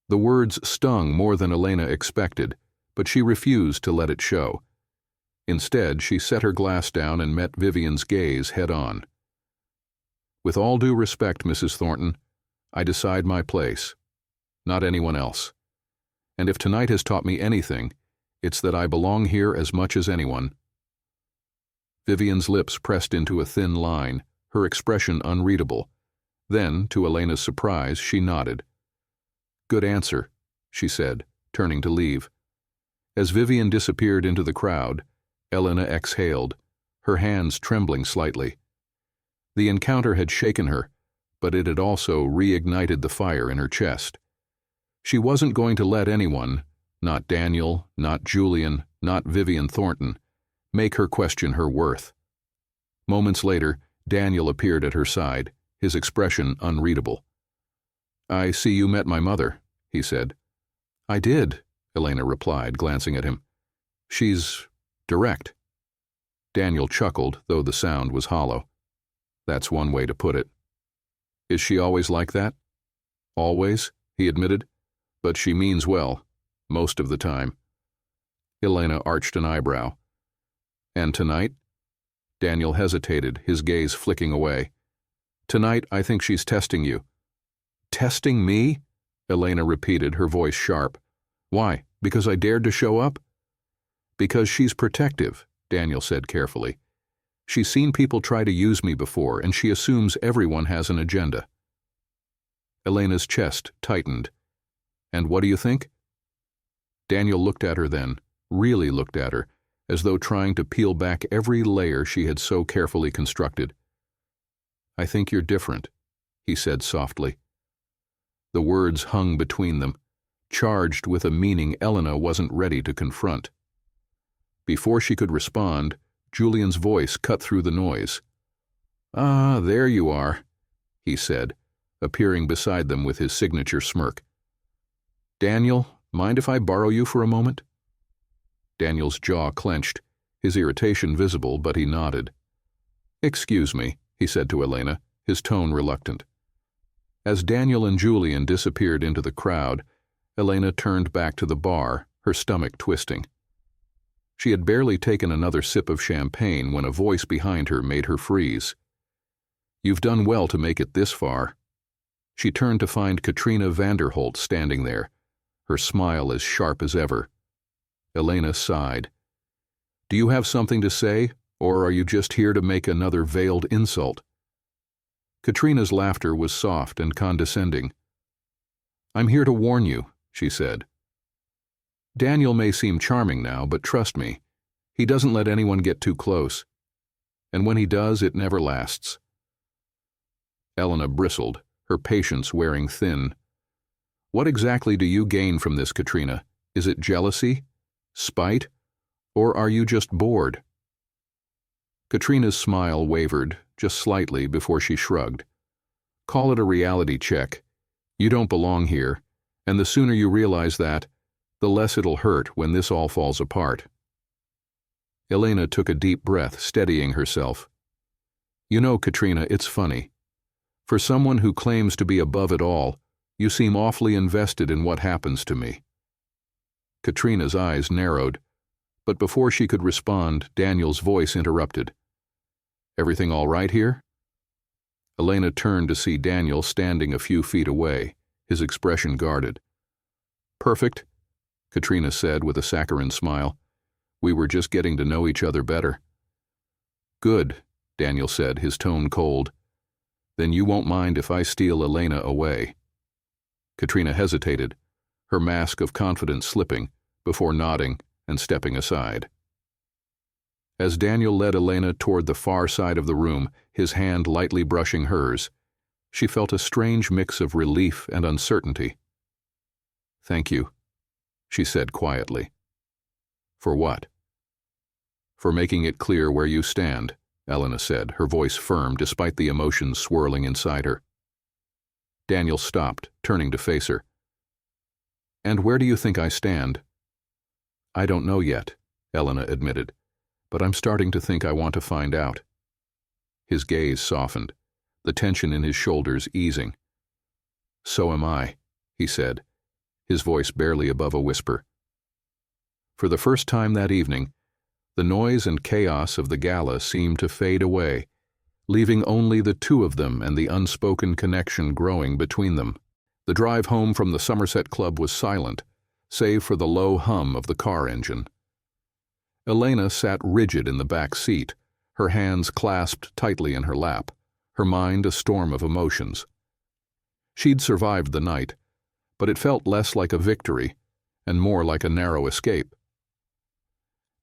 The words stung more than Elena expected, but she refused to let it show. Instead, she set her glass down and met Vivian's gaze head-on. With all due respect, Mrs. Thornton, I decide my place, not anyone else. And if tonight has taught me anything, it's that I belong here as much as anyone. Vivian's lips pressed into a thin line, her expression unreadable. Then, to Elena's surprise, she nodded. Good answer, she said, turning to leave. As Vivian disappeared into the crowd, Elena exhaled, her hands trembling slightly. The encounter had shaken her, but it had also reignited the fire in her chest. She wasn't going to let anyone, not Daniel, not Julian, not Vivian Thornton, make her question her worth. Moments later, Daniel appeared at her side, his expression unreadable. I see you met my mother, he said. I did, Elena replied, glancing at him. She's direct. Daniel chuckled, though the sound was hollow. That's one way to put it. Is she always like that? Always, he admitted, but she means well, most of the time. Elena arched an eyebrow. And tonight? Daniel hesitated, his gaze flicking away. Tonight, I think she's testing you. Testing me? Elena repeated, her voice sharp. Why, because I dared to show up? Because she's protective, Daniel said carefully. She's seen people try to use me before, and she assumes everyone has an agenda. Elena's chest tightened. And what do you think? Daniel looked at her then, really looked at her, as though trying to peel back every layer she had so carefully constructed. I think you're different, he said softly. The words hung between them, charged with a meaning Elena wasn't ready to confront. Before she could respond, Julian's voice cut through the noise. Ah, there you are, he said, appearing beside them with his signature smirk. "Daniel, mind if I borrow you for a moment?" Daniel's jaw clenched, his irritation visible, but he nodded. "Excuse me," he said to Elena, his tone reluctant. As Daniel and Julian disappeared into the crowd, Elena turned back to the bar, her stomach twisting. She had barely taken another sip of champagne when a voice behind her made her freeze. "You've done well to make it this far." She turned to find Katrina Vanderholt standing there, her smile as sharp as ever. Elena sighed. "Do you have something to say, or are you just here to make another veiled insult?" Katrina's laughter was soft and condescending. "I'm here to warn you," she said. "Daniel may seem charming now, but trust me, he doesn't let anyone get too close. And when he does, it never lasts." Elena bristled, her patience wearing thin. "What exactly do you gain from this, Katrina? Is it jealousy? Spite? Or are you just bored?" Katrina's smile wavered, just slightly, before she shrugged. "Call it a reality check. You don't belong here, and the sooner you realize that, the less it'll hurt when this all falls apart." Elena took a deep breath, steadying herself. "You know, Katrina, it's funny. For someone who claims to be above it all, you seem awfully invested in what happens to me." Katrina's eyes narrowed, but before she could respond, Daniel's voice interrupted. "Everything all right here?" Elena turned to see Daniel standing a few feet away, his expression guarded. "Perfect," Katrina said with a saccharine smile. "We were just getting to know each other better." "Good," Daniel said, his tone cold. "Then you won't mind if I steal Elena away." Katrina hesitated, her mask of confidence slipping, before nodding and stepping aside. As Daniel led Elena toward the far side of the room, his hand lightly brushing hers, she felt a strange mix of relief and uncertainty. "Thank you," she said quietly. "For what?" "For making it clear where you stand," Elena said, her voice firm despite the emotions swirling inside her. Daniel stopped, turning to face her. "And where do you think I stand?" "I don't know yet," Elena admitted, "but I'm starting to think I want to find out." His gaze softened, the tension in his shoulders easing. "So am I," he said, his voice barely above a whisper. For the first time that evening, the noise and chaos of the gala seemed to fade away, leaving only the two of them and the unspoken connection growing between them. The drive home from the Somerset Club was silent, save for the low hum of the car engine. Elena sat rigid in the back seat, her hands clasped tightly in her lap, her mind a storm of emotions. She'd survived the night, but it felt less like a victory and more like a narrow escape.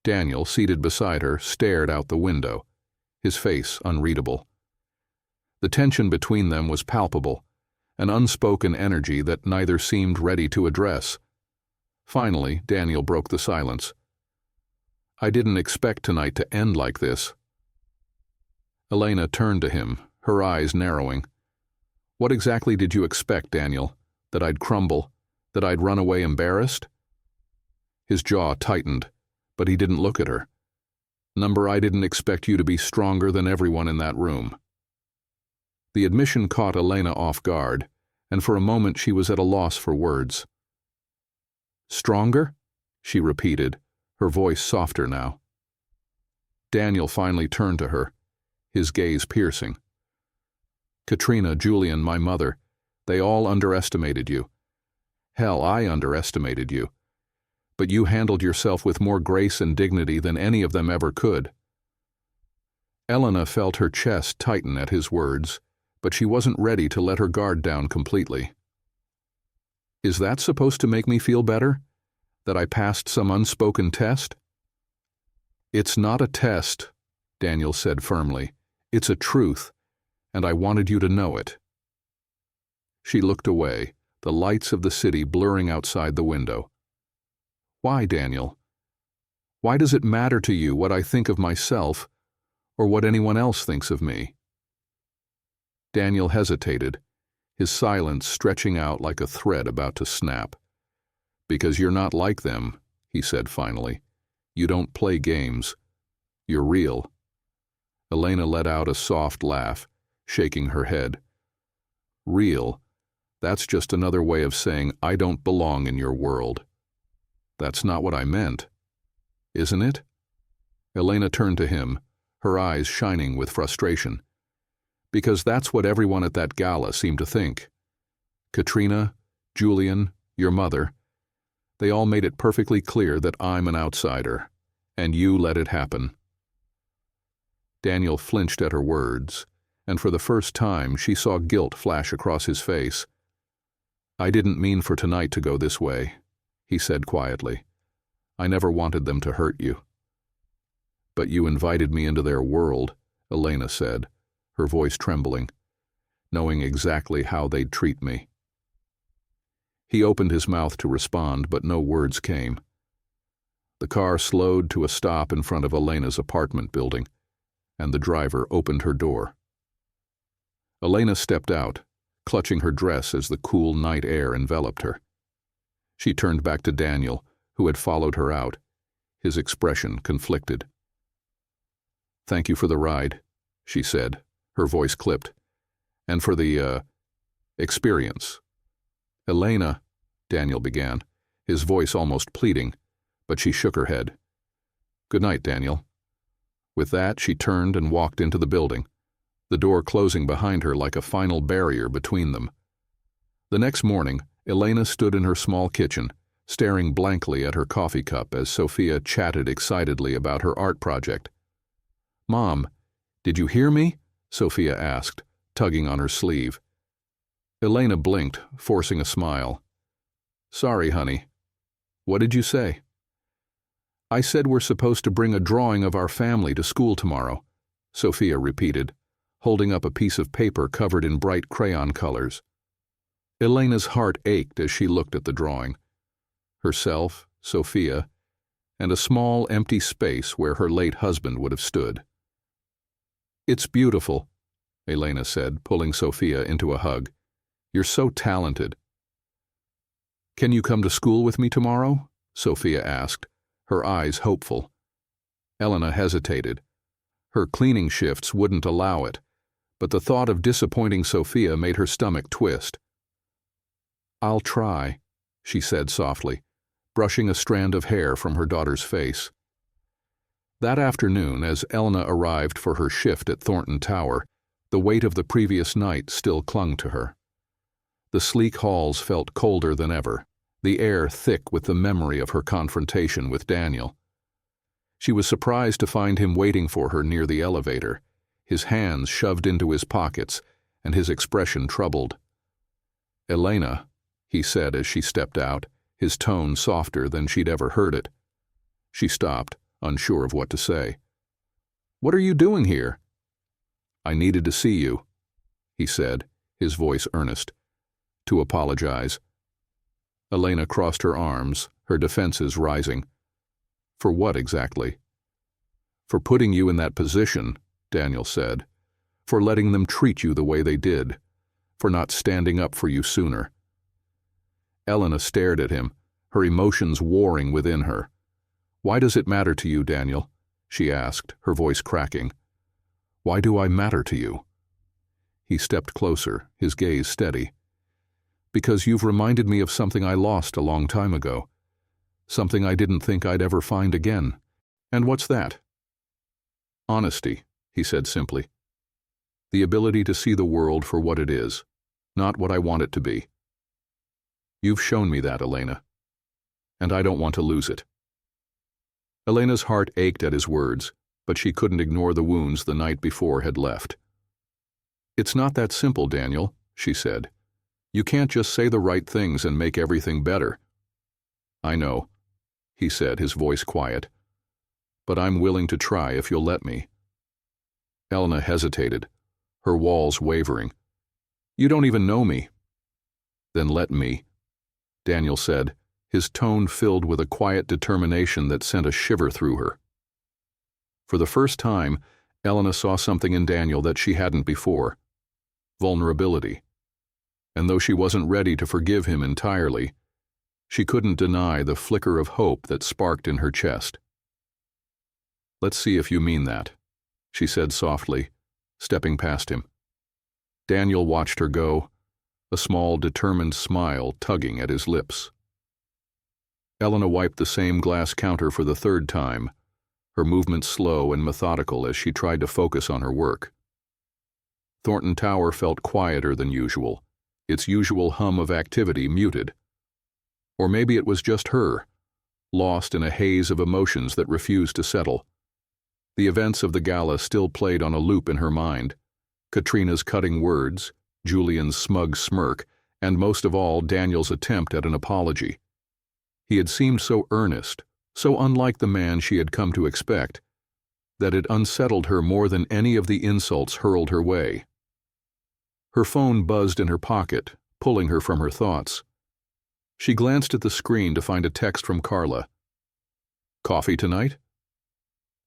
Daniel, seated beside her, stared out the window, his face unreadable. The tension between them was palpable, an unspoken energy that neither seemed ready to address. Finally, Daniel broke the silence. "I didn't expect tonight to end like this." Elena turned to him, her eyes narrowing. "What exactly did you expect, Daniel? That I'd crumble? That I'd run away embarrassed?" His jaw tightened, but he didn't look at her. "I didn't expect you to be stronger than everyone in that room." The admission caught Elena off guard, and for a moment she was at a loss for words. "Stronger?" she repeated, her voice softer now. Daniel finally turned to her, his gaze piercing. "Katrina, Julian, my mother, they all underestimated you. Hell, I underestimated you. But you handled yourself with more grace and dignity than any of them ever could." Elena felt her chest tighten at his words, but she wasn't ready to let her guard down completely. "Is that supposed to make me feel better? That I passed some unspoken test?" "It's not a test," Daniel said firmly. "It's a truth, and I wanted you to know it." She looked away, the lights of the city blurring outside the window. "Why, Daniel? Why does it matter to you what I think of myself or what anyone else thinks of me?" Daniel hesitated, his silence stretching out like a thread about to snap. "Because you're not like them," he said finally. "You don't play games. You're real." Elena let out a soft laugh, shaking her head. "Real? That's just another way of saying I don't belong in your world." "That's not what I meant." "Isn't it?" Elena turned to him, her eyes shining with frustration. "Because that's what everyone at that gala seemed to think. Katrina, Julian, your mother, they all made it perfectly clear that I'm an outsider, and you let it happen." Daniel flinched at her words, and for the first time she saw guilt flash across his face. "I didn't mean for tonight to go this way," he said quietly. "I never wanted them to hurt you." "But you invited me into their world," Elena said, her voice trembling, "knowing exactly how they'd treat me." He opened his mouth to respond, but no words came. The car slowed to a stop in front of Elena's apartment building, and the driver opened her door. Elena stepped out, clutching her dress as the cool night air enveloped her. She turned back to Daniel, who had followed her out, his expression conflicted. "Thank you for the ride," she said, her voice clipped, "and for the, experience." "Elena," Daniel began, his voice almost pleading, but she shook her head. "Good night, Daniel." With that, she turned and walked into the building, the door closing behind her like a final barrier between them. The next morning, Elena stood in her small kitchen, staring blankly at her coffee cup as Sophia chatted excitedly about her art project. "Mom, did you hear me?" Sophia asked, tugging on her sleeve. Elena blinked, forcing a smile. "Sorry, honey. What did you say?" "I said we're supposed to bring a drawing of our family to school tomorrow," Sophia repeated, holding up a piece of paper covered in bright crayon colors. Elena's heart ached as she looked at the drawing. Herself, Sophia, and a small empty space where her late husband would have stood. "It's beautiful," Elena said, pulling Sophia into a hug. "You're so talented." "Can you come to school with me tomorrow?" Sophia asked, her eyes hopeful. Elena hesitated. Her cleaning shifts wouldn't allow it, but the thought of disappointing Sophia made her stomach twist. "I'll try," she said softly, brushing a strand of hair from her daughter's face. That afternoon, as Elena arrived for her shift at Thornton Tower, the weight of the previous night still clung to her. The sleek halls felt colder than ever, the air thick with the memory of her confrontation with Daniel. She was surprised to find him waiting for her near the elevator, his hands shoved into his pockets and his expression troubled. "Elena," he said as she stepped out, his tone softer than she'd ever heard it. She stopped, unsure of what to say. "What are you doing here?" "I needed to see you," he said, his voice earnest. "To apologize." Elena crossed her arms, her defenses rising. "For what exactly?" "For putting you in that position," Daniel said. "For letting them treat you the way they did. For not standing up for you sooner." Elena stared at him, her emotions warring within her. "Why does it matter to you, Daniel?" she asked, her voice cracking. "Why do I matter to you?" He stepped closer, his gaze steady. "Because you've reminded me of something I lost a long time ago. Something I didn't think I'd ever find again." "And what's that?" "Honesty," he said simply. "The ability to see the world for what it is, not what I want it to be. You've shown me that, Elena, and I don't want to lose it." Elena's heart ached at his words, but she couldn't ignore the wounds the night before had left. "It's not that simple, Daniel," she said. "You can't just say the right things and make everything better." "I know," he said, his voice quiet. "But I'm willing to try if you'll let me." Elena hesitated, her walls wavering. "You don't even know me." "Then let me," Daniel said, his tone filled with a quiet determination that sent a shiver through her. For the first time, Elena saw something in Daniel that she hadn't before: vulnerability. and though she wasn't ready to forgive him entirely, she couldn't deny the flicker of hope that sparked in her chest. "Let's see if you mean that," she said softly, stepping past him. Daniel watched her go, a small, determined smile tugging at his lips. Elena wiped the same glass counter for the third time, her movements slow and methodical as she tried to focus on her work. Thornton Tower felt quieter than usual, its usual hum of activity muted. Or maybe it was just her, lost in a haze of emotions that refused to settle. The events of the gala still played on a loop in her mind. Katrina's cutting words, Julian's smug smirk, and most of all, Daniel's attempt at an apology. He had seemed so earnest, so unlike the man she had come to expect, that it unsettled her more than any of the insults hurled her way. Her phone buzzed in her pocket, pulling her from her thoughts. She glanced at the screen to find a text from Carla. "Coffee tonight?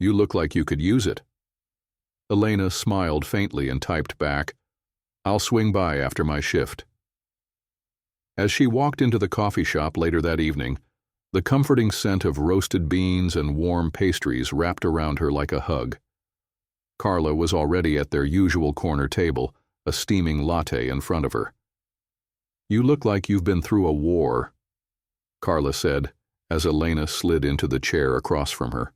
You look like you could use it." Elena smiled faintly and typed back, "I'll swing by after my shift." As she walked into the coffee shop later that evening, the comforting scent of roasted beans and warm pastries wrapped around her like a hug. Carla was already at their usual corner table, a steaming latte in front of her. "You look like you've been through a war," Carla said, as Elena slid into the chair across from her.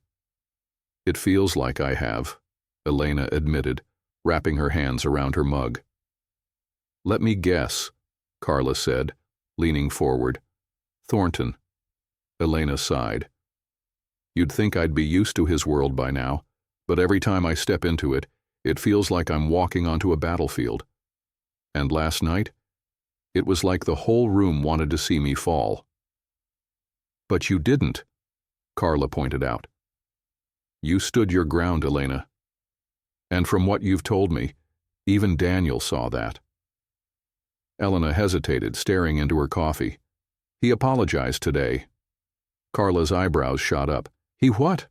"It feels like I have," Elena admitted, wrapping her hands around her mug. "Let me guess," Carla said, leaning forward. "Thornton." Elena sighed. "You'd think I'd be used to his world by now, but every time I step into it, it feels like I'm walking onto a battlefield. And last night, it was like the whole room wanted to see me fall." "But you didn't," Carla pointed out. "You stood your ground, Elena. And from what you've told me, even Daniel saw that." Elena hesitated, staring into her coffee. "He apologized today." Carla's eyebrows shot up. "He what?"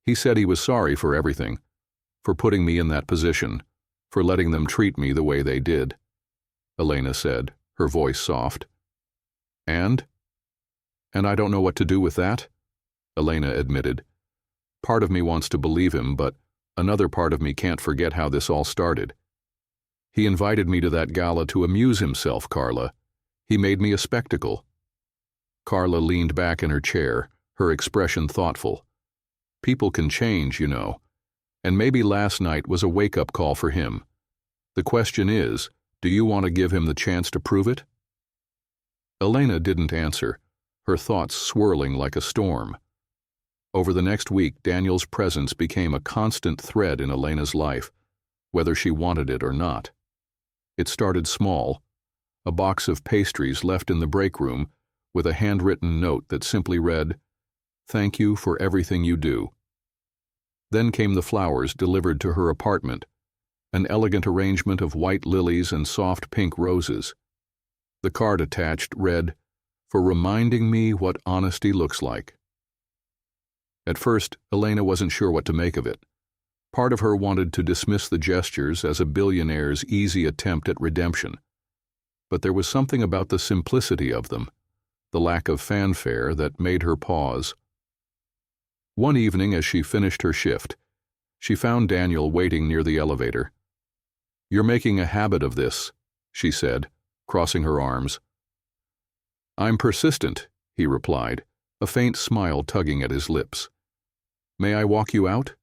"He said he was sorry for everything, for putting me in that position, for letting them treat me the way they did," Elena said, her voice soft. And I don't know what to do with that," Elena admitted. "Part of me wants to believe him, but another part of me can't forget how this all started. He invited me to that gala to amuse himself, Carla. He made me a spectacle." Carla leaned back in her chair, her expression thoughtful. "People can change, you know, and maybe last night was a wake-up call for him. The question is, do you want to give him the chance to prove it?" Elena didn't answer, her thoughts swirling like a storm. Over the next week, Daniel's presence became a constant thread in Elena's life, whether she wanted it or not. It started small, a box of pastries left in the break room with a handwritten note that simply read, "Thank you for everything you do." Then came the flowers delivered to her apartment, an elegant arrangement of white lilies and soft pink roses. The card attached read, "For reminding me what honesty looks like." At first, Elena wasn't sure what to make of it. Part of her wanted to dismiss the gestures as a billionaire's easy attempt at redemption. But there was something about the simplicity of them, the lack of fanfare, that made her pause. One evening, as she finished her shift, she found Daniel waiting near the elevator. "You're making a habit of this," she said, crossing her arms. "I'm persistent," he replied, a faint smile tugging at his lips. "May I walk you out?"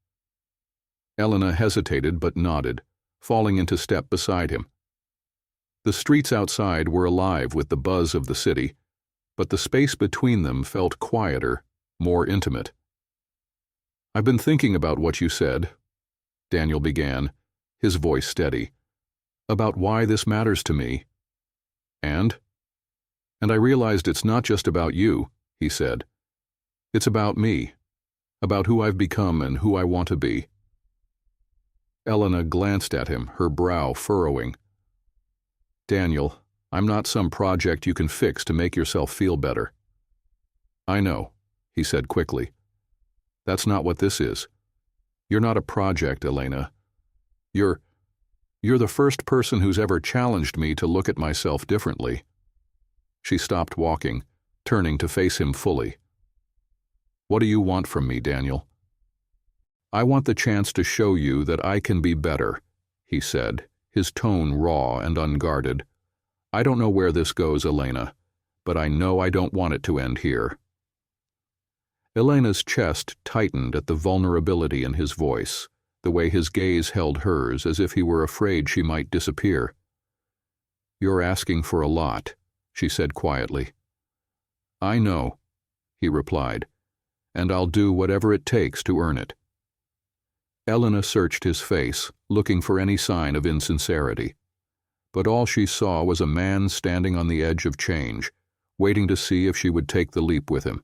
Elena hesitated but nodded, falling into step beside him. The streets outside were alive with the buzz of the city, but the space between them felt quieter, more intimate. "I've been thinking about what you said," Daniel began, his voice steady, "about why this matters to me. And I realized it's not just about you," he said. "It's about me, about who I've become and who I want to be." Elena glanced at him, her brow furrowing. "Daniel, I'm not some project you can fix to make yourself feel better." "I know," he said quickly. "That's not what this is. You're not a project, Elena. You're You're the first person who's ever challenged me to look at myself differently. She stopped walking, turning to face him fully. What do you want from me, Daniel? I want the chance to show you that I can be better, he said, his tone raw and unguarded. I don't know where this goes, Elena, but I know I don't want it to end here. Elena's chest tightened at the vulnerability in his voice, the way his gaze held hers as if he were afraid she might disappear. You're asking for a lot, she said quietly. I know, he replied, and I'll do whatever it takes to earn it. Elena searched his face, looking for any sign of insincerity. But all she saw was a man standing on the edge of change, waiting to see if she would take the leap with him.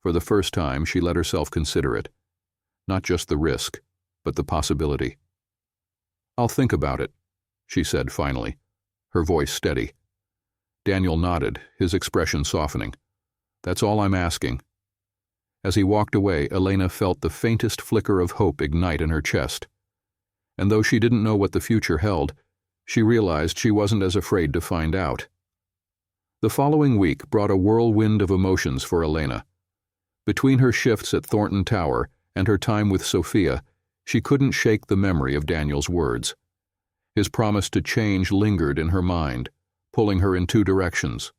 For the first time, she let herself consider it. Not just the risk, but the possibility. I'll think about it, she said finally, her voice steady. Daniel nodded, his expression softening. That's all I'm asking. As he walked away, Elena felt the faintest flicker of hope ignite in her chest. And though she didn't know what the future held, she realized she wasn't as afraid to find out. The following week brought a whirlwind of emotions for Elena. Between her shifts at Thornton Tower and her time with Sophia, she couldn't shake the memory of Daniel's words. His promise to change lingered in her mind, pulling her in two directions.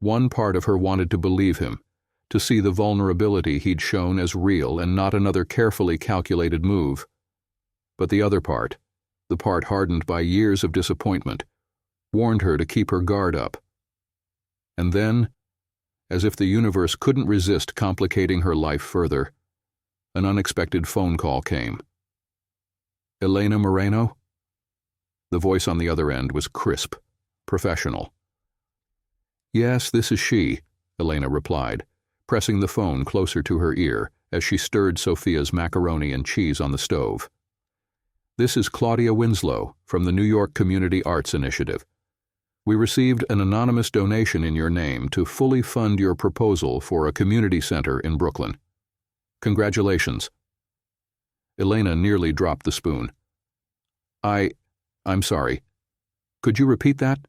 One part of her wanted to believe him, to see the vulnerability he'd shown as real and not another carefully calculated move. But the other part, the part hardened by years of disappointment, warned her to keep her guard up. And then, as if the universe couldn't resist complicating her life further, an unexpected phone call came. Elena Moreno? The voice on the other end was crisp, professional. Yes, this is she, Elena replied, pressing the phone closer to her ear as she stirred Sophia's macaroni and cheese on the stove. This is Claudia Winslow from the New York Community Arts Initiative. We received an anonymous donation in your name to fully fund your proposal for a community center in Brooklyn. Congratulations. Elena nearly dropped the spoon. I'm sorry. Could you repeat that?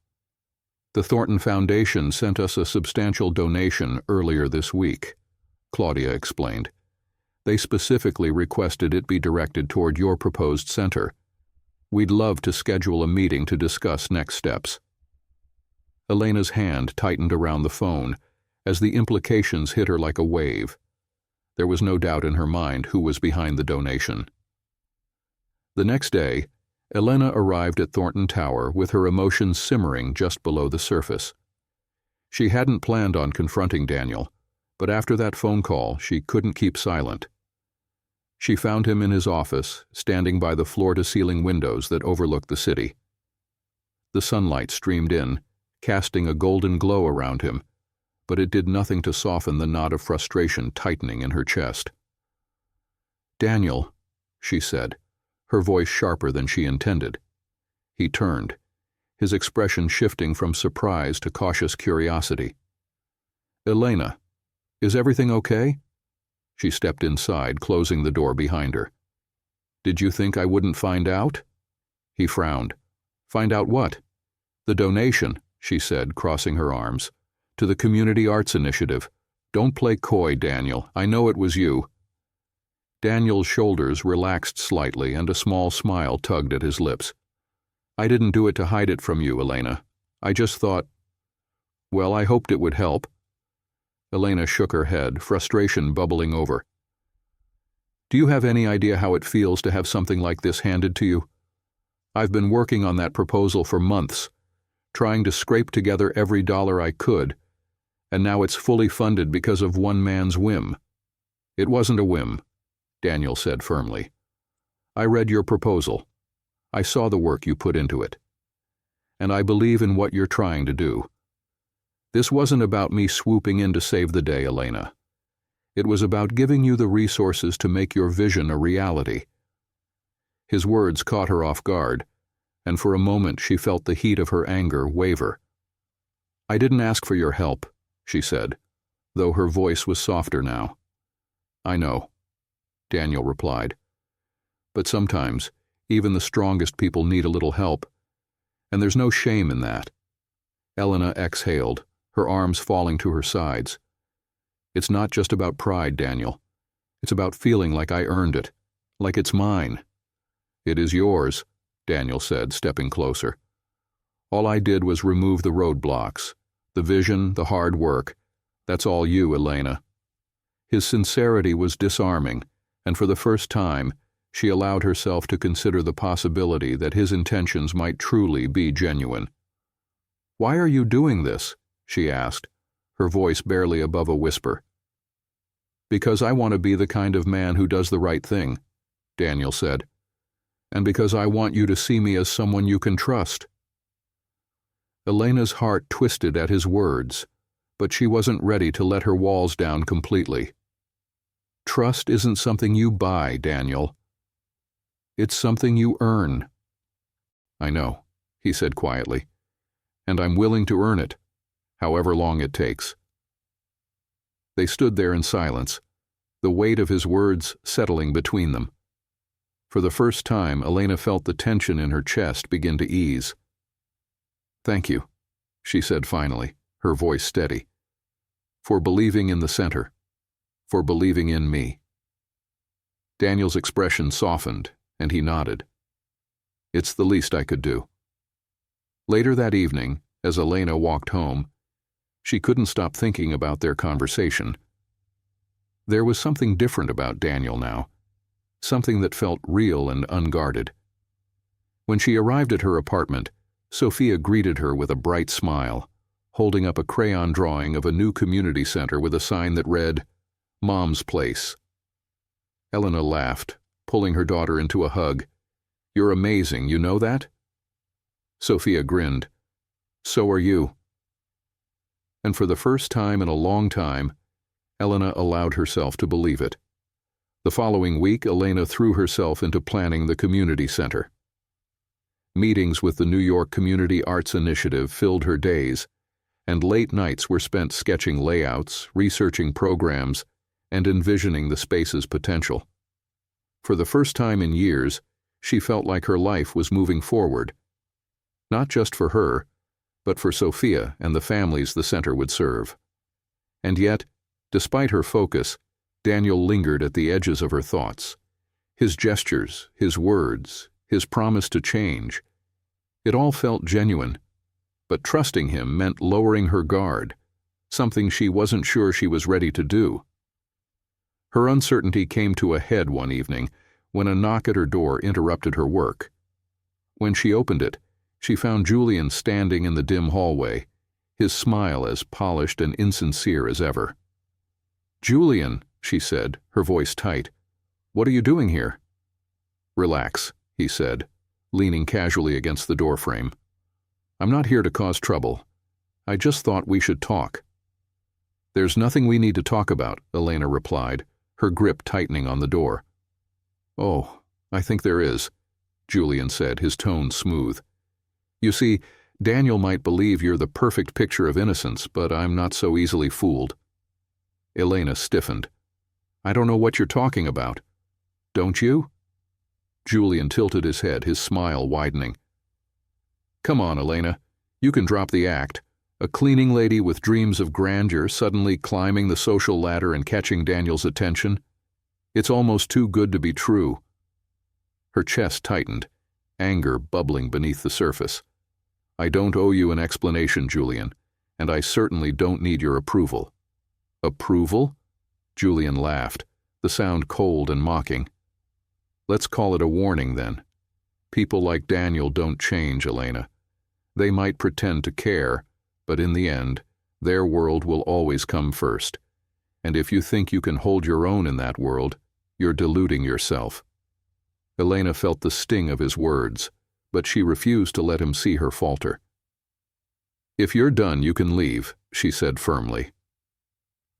The Thornton Foundation sent us a substantial donation earlier this week, Claudia explained. They specifically requested it be directed toward your proposed center. We'd love to schedule a meeting to discuss next steps. Elena's hand tightened around the phone as the implications hit her like a wave. There was no doubt in her mind who was behind the donation. The next day, Elena arrived at Thornton Tower with her emotions simmering just below the surface. She hadn't planned on confronting Daniel, but after that phone call, she couldn't keep silent. She found him in his office, standing by the floor-to-ceiling windows that overlooked the city. The sunlight streamed in, casting a golden glow around him, but it did nothing to soften the knot of frustration tightening in her chest. Daniel, she said, her voice sharper than she intended. He turned, his expression shifting from surprise to cautious curiosity. Elena, is everything okay? She stepped inside, closing the door behind her. Did you think I wouldn't find out? He frowned. Find out what? The donation, she said, crossing her arms. To the Community Arts Initiative. Don't play coy, Daniel. I know it was you. Daniel's shoulders relaxed slightly and a small smile tugged at his lips. I didn't do it to hide it from you, Elena. I just thought, well, I hoped it would help. Elena shook her head, frustration bubbling over. Do you have any idea how it feels to have something like this handed to you? I've been working on that proposal for months, trying to scrape together every dollar I could, and now it's fully funded because of one man's whim. It wasn't a whim, Daniel said firmly. I read your proposal. I saw the work you put into it. And I believe in what you're trying to do. This wasn't about me swooping in to save the day, Elena. It was about giving you the resources to make your vision a reality. His words caught her off guard, and for a moment she felt the heat of her anger waver. I didn't ask for your help, she said, though her voice was softer now. I know, Daniel replied. But sometimes, Even the strongest people need a little help. And there's no shame in that. Elena exhaled, her arms falling to her sides. It's not just about pride, Daniel. It's about feeling like I earned it, like it's mine. It is yours, Daniel said, stepping closer. All I did was remove the roadblocks, the vision, the hard work. That's all you, Elena. His sincerity was disarming, and for the first time, she allowed herself to consider the possibility that his intentions might truly be genuine. "Why are you doing this?" she asked, her voice barely above a whisper. "Because I want to be the kind of man who does the right thing," Daniel said. "And because I want you to see me as someone you can trust." Elena's heart twisted at his words, but she wasn't ready to let her walls down completely. "Trust isn't something you buy, Daniel. It's something you earn." "I know," he said quietly, "and I'm willing to earn it, however long it takes." They stood there in silence, the weight of his words settling between them. For the first time, Elena felt the tension in her chest begin to ease. "Thank you," she said finally, her voice steady, "for believing in the center, for believing in me." Daniel's expression softened, and he nodded. "It's the least I could do." Later that evening, as Elena walked home, she couldn't stop thinking about their conversation. There was something different about Daniel now, something that felt real and unguarded. When she arrived at her apartment, Sophia greeted her with a bright smile, holding up a crayon drawing of a new community center with a sign that read, "Mom's Place." Elena laughed, pulling her daughter into a hug. "You're amazing, you know that?" Sophia grinned. "So are you." And for the first time in a long time, Elena allowed herself to believe it. The following week, Elena threw herself into planning the community center. Meetings with the New York Community Arts Initiative filled her days, and late nights were spent sketching layouts, researching programs, and envisioning the space's potential. For the first time in years, she felt like her life was moving forward, not just for her, but for Sophia and the families the center would serve. And yet, despite her focus, Daniel lingered at the edges of her thoughts. His gestures, his words, his promise to change. It all felt genuine, but trusting him meant lowering her guard, something she wasn't sure she was ready to do. Her uncertainty came to a head one evening when a knock at her door interrupted her work. When she opened it, she found Julian standing in the dim hallway, his smile as polished and insincere as ever. "Julian," she said, her voice tight, "what are you doing here?" "Relax," he said, leaning casually against the doorframe. "I'm not here to cause trouble. I just thought we should talk." "There's nothing we need to talk about," Elena replied, her grip tightening on the door. "Oh, I think there is," Julian said, his tone smooth. "You see, Daniel might believe you're the perfect picture of innocence, but I'm not so easily fooled." Elena stiffened. "I don't know what you're talking about." "Don't you?" Julian tilted his head, his smile widening. "Come on, Elena. You can drop the act. A cleaning lady with dreams of grandeur suddenly climbing the social ladder and catching Daniel's attention. It's almost too good to be true." Her chest tightened, anger bubbling beneath the surface. "I don't owe you an explanation, Julian, and I certainly don't need your approval." "Approval?" Julian laughed, the sound cold and mocking. "Let's call it a warning, then. People like Daniel don't change, Elena. They might pretend to care, but in the end, their world will always come first. And if you think you can hold your own in that world, you're deluding yourself." Elena felt the sting of his words, but she refused to let him see her falter. "If you're done, you can leave," she said firmly.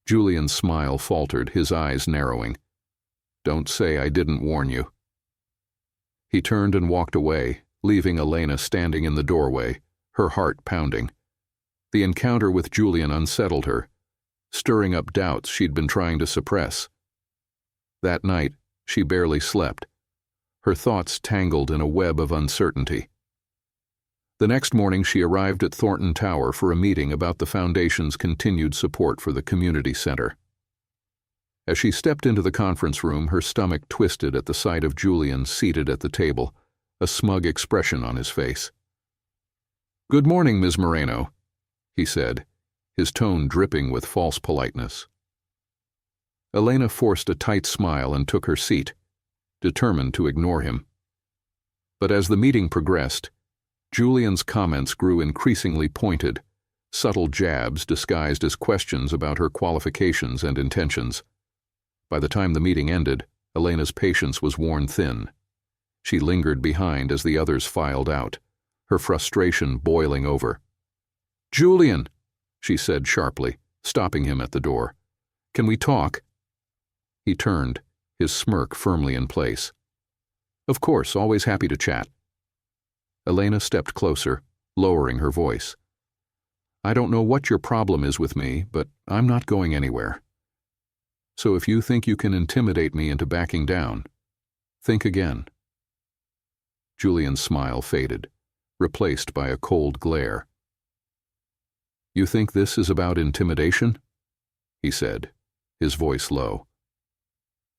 Julian's smile faltered, his eyes narrowing. "Don't say I didn't warn you." He turned and walked away, leaving Elena standing in the doorway, her heart pounding. The encounter with Julian unsettled her, stirring up doubts she'd been trying to suppress. That night, she barely slept. her thoughts tangled in a web of uncertainty. The next morning she arrived at Thornton Tower for a meeting about the Foundation's continued support for the community center. As she stepped into the conference room, her stomach twisted at the sight of Julian seated at the table, a smug expression on his face. "Good morning, Ms. Moreno," he said, his tone dripping with false politeness. Elena forced a tight smile and took her seat, determined to ignore him. But as the meeting progressed, Julian's comments grew increasingly pointed, subtle jabs disguised as questions about her qualifications and intentions. By the time the meeting ended, Elena's patience was worn thin. She lingered behind as the others filed out, her frustration boiling over. "Julian," she said sharply, stopping him at the door. "Can we talk?" He turned, his smirk firmly in place. "Of course, always happy to chat." Elena stepped closer, lowering her voice. "I don't know what your problem is with me, but I'm not going anywhere. So if you think you can intimidate me into backing down, think again." Julian's smile faded, replaced by a cold glare. "You think this is about intimidation?" he said, his voice low.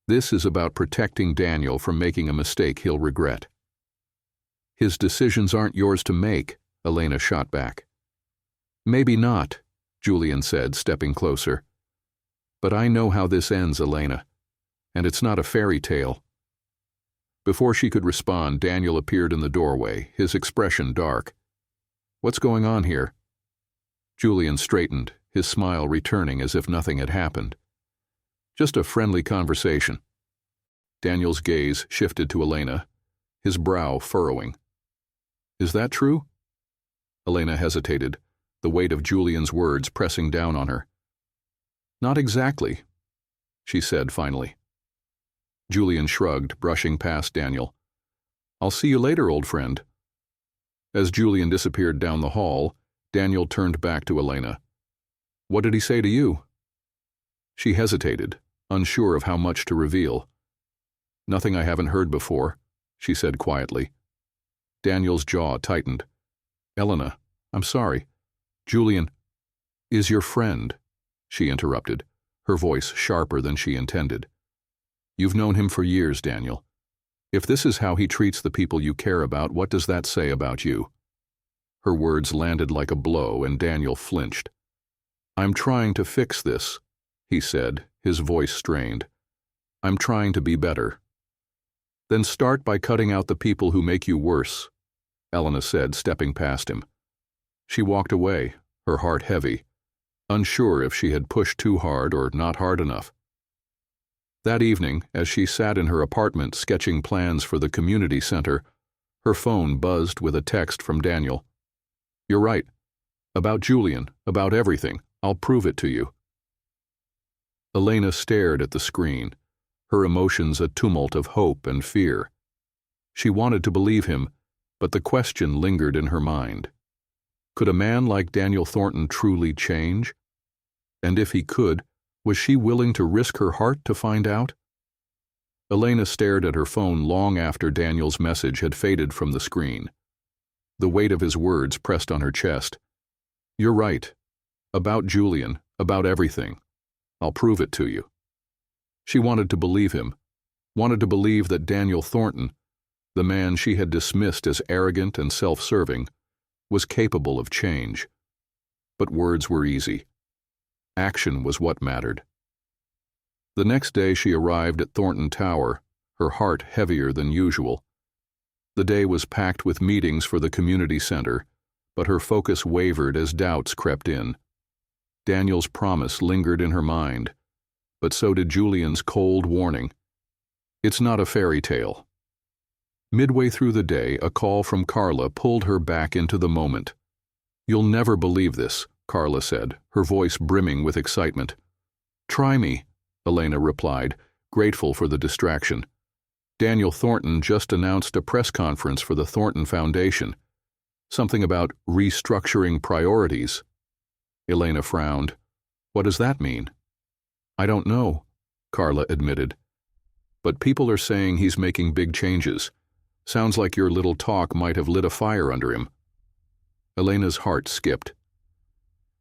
"This is about protecting Daniel from making a mistake he'll regret." "His decisions aren't yours to make," Elena shot back. "Maybe not," Julian said, stepping closer. "But I know how this ends, Elena, and it's not a fairy tale." Before she could respond, Daniel appeared in the doorway, his expression dark. "What's going on here?" Julian straightened, his smile returning as if nothing had happened. "Just a friendly conversation." Daniel's gaze shifted to Elena, his brow furrowing. "Is that true?" Elena hesitated, the weight of Julian's words pressing down on her. "Not exactly," she said finally. Julian shrugged, brushing past Daniel. "I'll see you later, old friend." As Julian disappeared down the hall, Daniel turned back to Elena. "What did he say to you?" She hesitated, unsure of how much to reveal. "Nothing I haven't heard before," she said quietly. Daniel's jaw tightened. "Elena, I'm sorry. Julian is your friend," she interrupted, her voice sharper than she intended. "You've known him for years, Daniel. If this is how he treats the people you care about, what does that say about you?" Her words landed like a blow, and Daniel flinched. "I'm trying to fix this," he said, his voice strained. "I'm trying to be better." "Then start by cutting out the people who make you worse," Elena said, stepping past him. She walked away, her heart heavy, unsure if she had pushed too hard or not hard enough. That evening, as she sat in her apartment sketching plans for the community center, her phone buzzed with a text from Daniel. "You're right. About Julian, about everything. I'll prove it to you." Elena stared at the screen, her emotions a tumult of hope and fear. She wanted to believe him, but the question lingered in her mind. Could a man like Daniel Thornton truly change? And if he could, was she willing to risk her heart to find out? Elena stared at her phone long after Daniel's message had faded from the screen. The weight of his words pressed on her chest. "You're right. About Julian, about everything. I'll prove it to you." She wanted to believe him, wanted to believe that Daniel Thornton, the man she had dismissed as arrogant and self-serving, was capable of change. But words were easy. Action was what mattered. The next day she arrived at Thornton Tower, her heart heavier than usual. The day was packed with meetings for the community center, but her focus wavered as doubts crept in. Daniel's promise lingered in her mind, but so did Julian's cold warning. "It's not a fairy tale." Midway through the day, a call from Carla pulled her back into the moment. "You'll never believe this," Carla said, her voice brimming with excitement. "Try me," Elena replied, grateful for the distraction. "Daniel Thornton just announced a press conference for the Thornton Foundation. Something about restructuring priorities." Elena frowned. "What does that mean?" "I don't know," Carla admitted. "But people are saying he's making big changes, Sounds like your little talk might have lit a fire under him." Elena's heart skipped.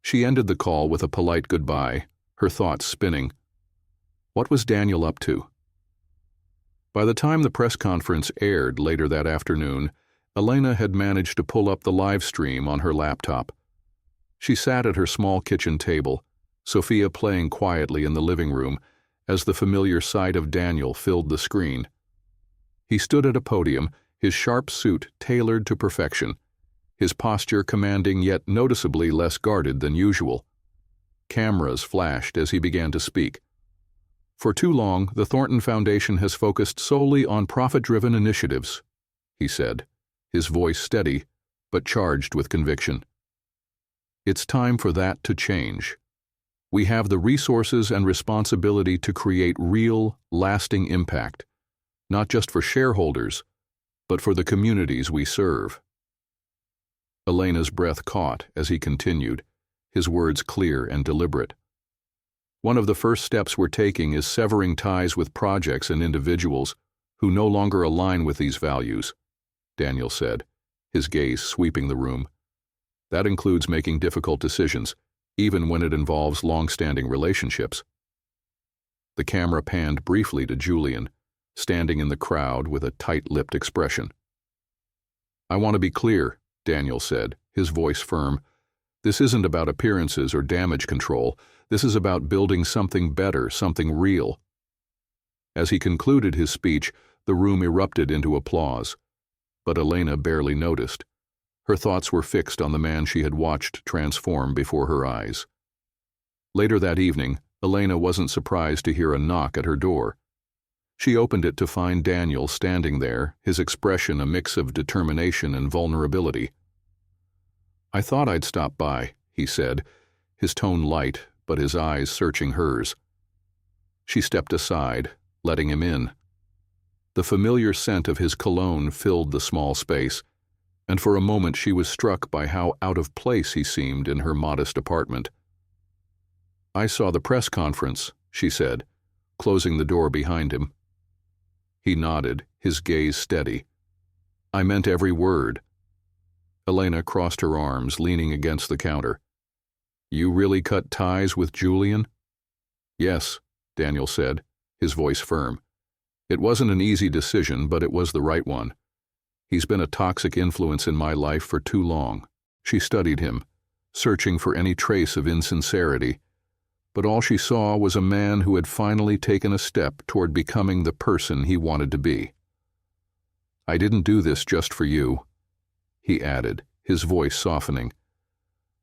She ended the call with a polite goodbye, her thoughts spinning. What was Daniel up to? By the time the press conference aired later that afternoon, Elena had managed to pull up the live stream on her laptop. She sat at her small kitchen table, Sophia playing quietly in the living room, as the familiar sight of Daniel filled the screen. He stood at a podium, his sharp suit tailored to perfection, his posture commanding yet noticeably less guarded than usual. Cameras flashed as he began to speak. "For too long, the Thornton Foundation has focused solely on profit-driven initiatives," he said, his voice steady but charged with conviction. "It's time for that to change. We have the resources and responsibility to create real, lasting impact, not just for shareholders, but for the communities we serve." Elena's breath caught as he continued, his words clear and deliberate. "One of the first steps we're taking is severing ties with projects and individuals who no longer align with these values," Daniel said, his gaze sweeping the room. "That includes making difficult decisions, even when it involves long-standing relationships." The camera panned briefly to Julian, standing in the crowd with a tight-lipped expression. "I want to be clear," Daniel said, his voice firm. "This isn't about appearances or damage control. This is about building something better, something real." As he concluded his speech, the room erupted into applause, but Elena barely noticed. Her thoughts were fixed on the man she had watched transform before her eyes. Later that evening, Elena wasn't surprised to hear a knock at her door. She opened it to find Daniel standing there, his expression a mix of determination and vulnerability. "I thought I'd stop by," he said, his tone light, but his eyes searching hers. She stepped aside, letting him in. The familiar scent of his cologne filled the small space, and for a moment she was struck by how out of place he seemed in her modest apartment. "I saw the press conference," she said, closing the door behind him. He nodded, his gaze steady. "I meant every word." Elena crossed her arms, leaning against the counter. "You really cut ties with Julian?" "Yes," Daniel said, his voice firm. "It wasn't an easy decision, but it was the right one. He's been a toxic influence in my life for too long." She studied him, searching for any trace of insincerity, but all she saw was a man who had finally taken a step toward becoming the person he wanted to be. "I didn't do this just for you," he added, his voice softening.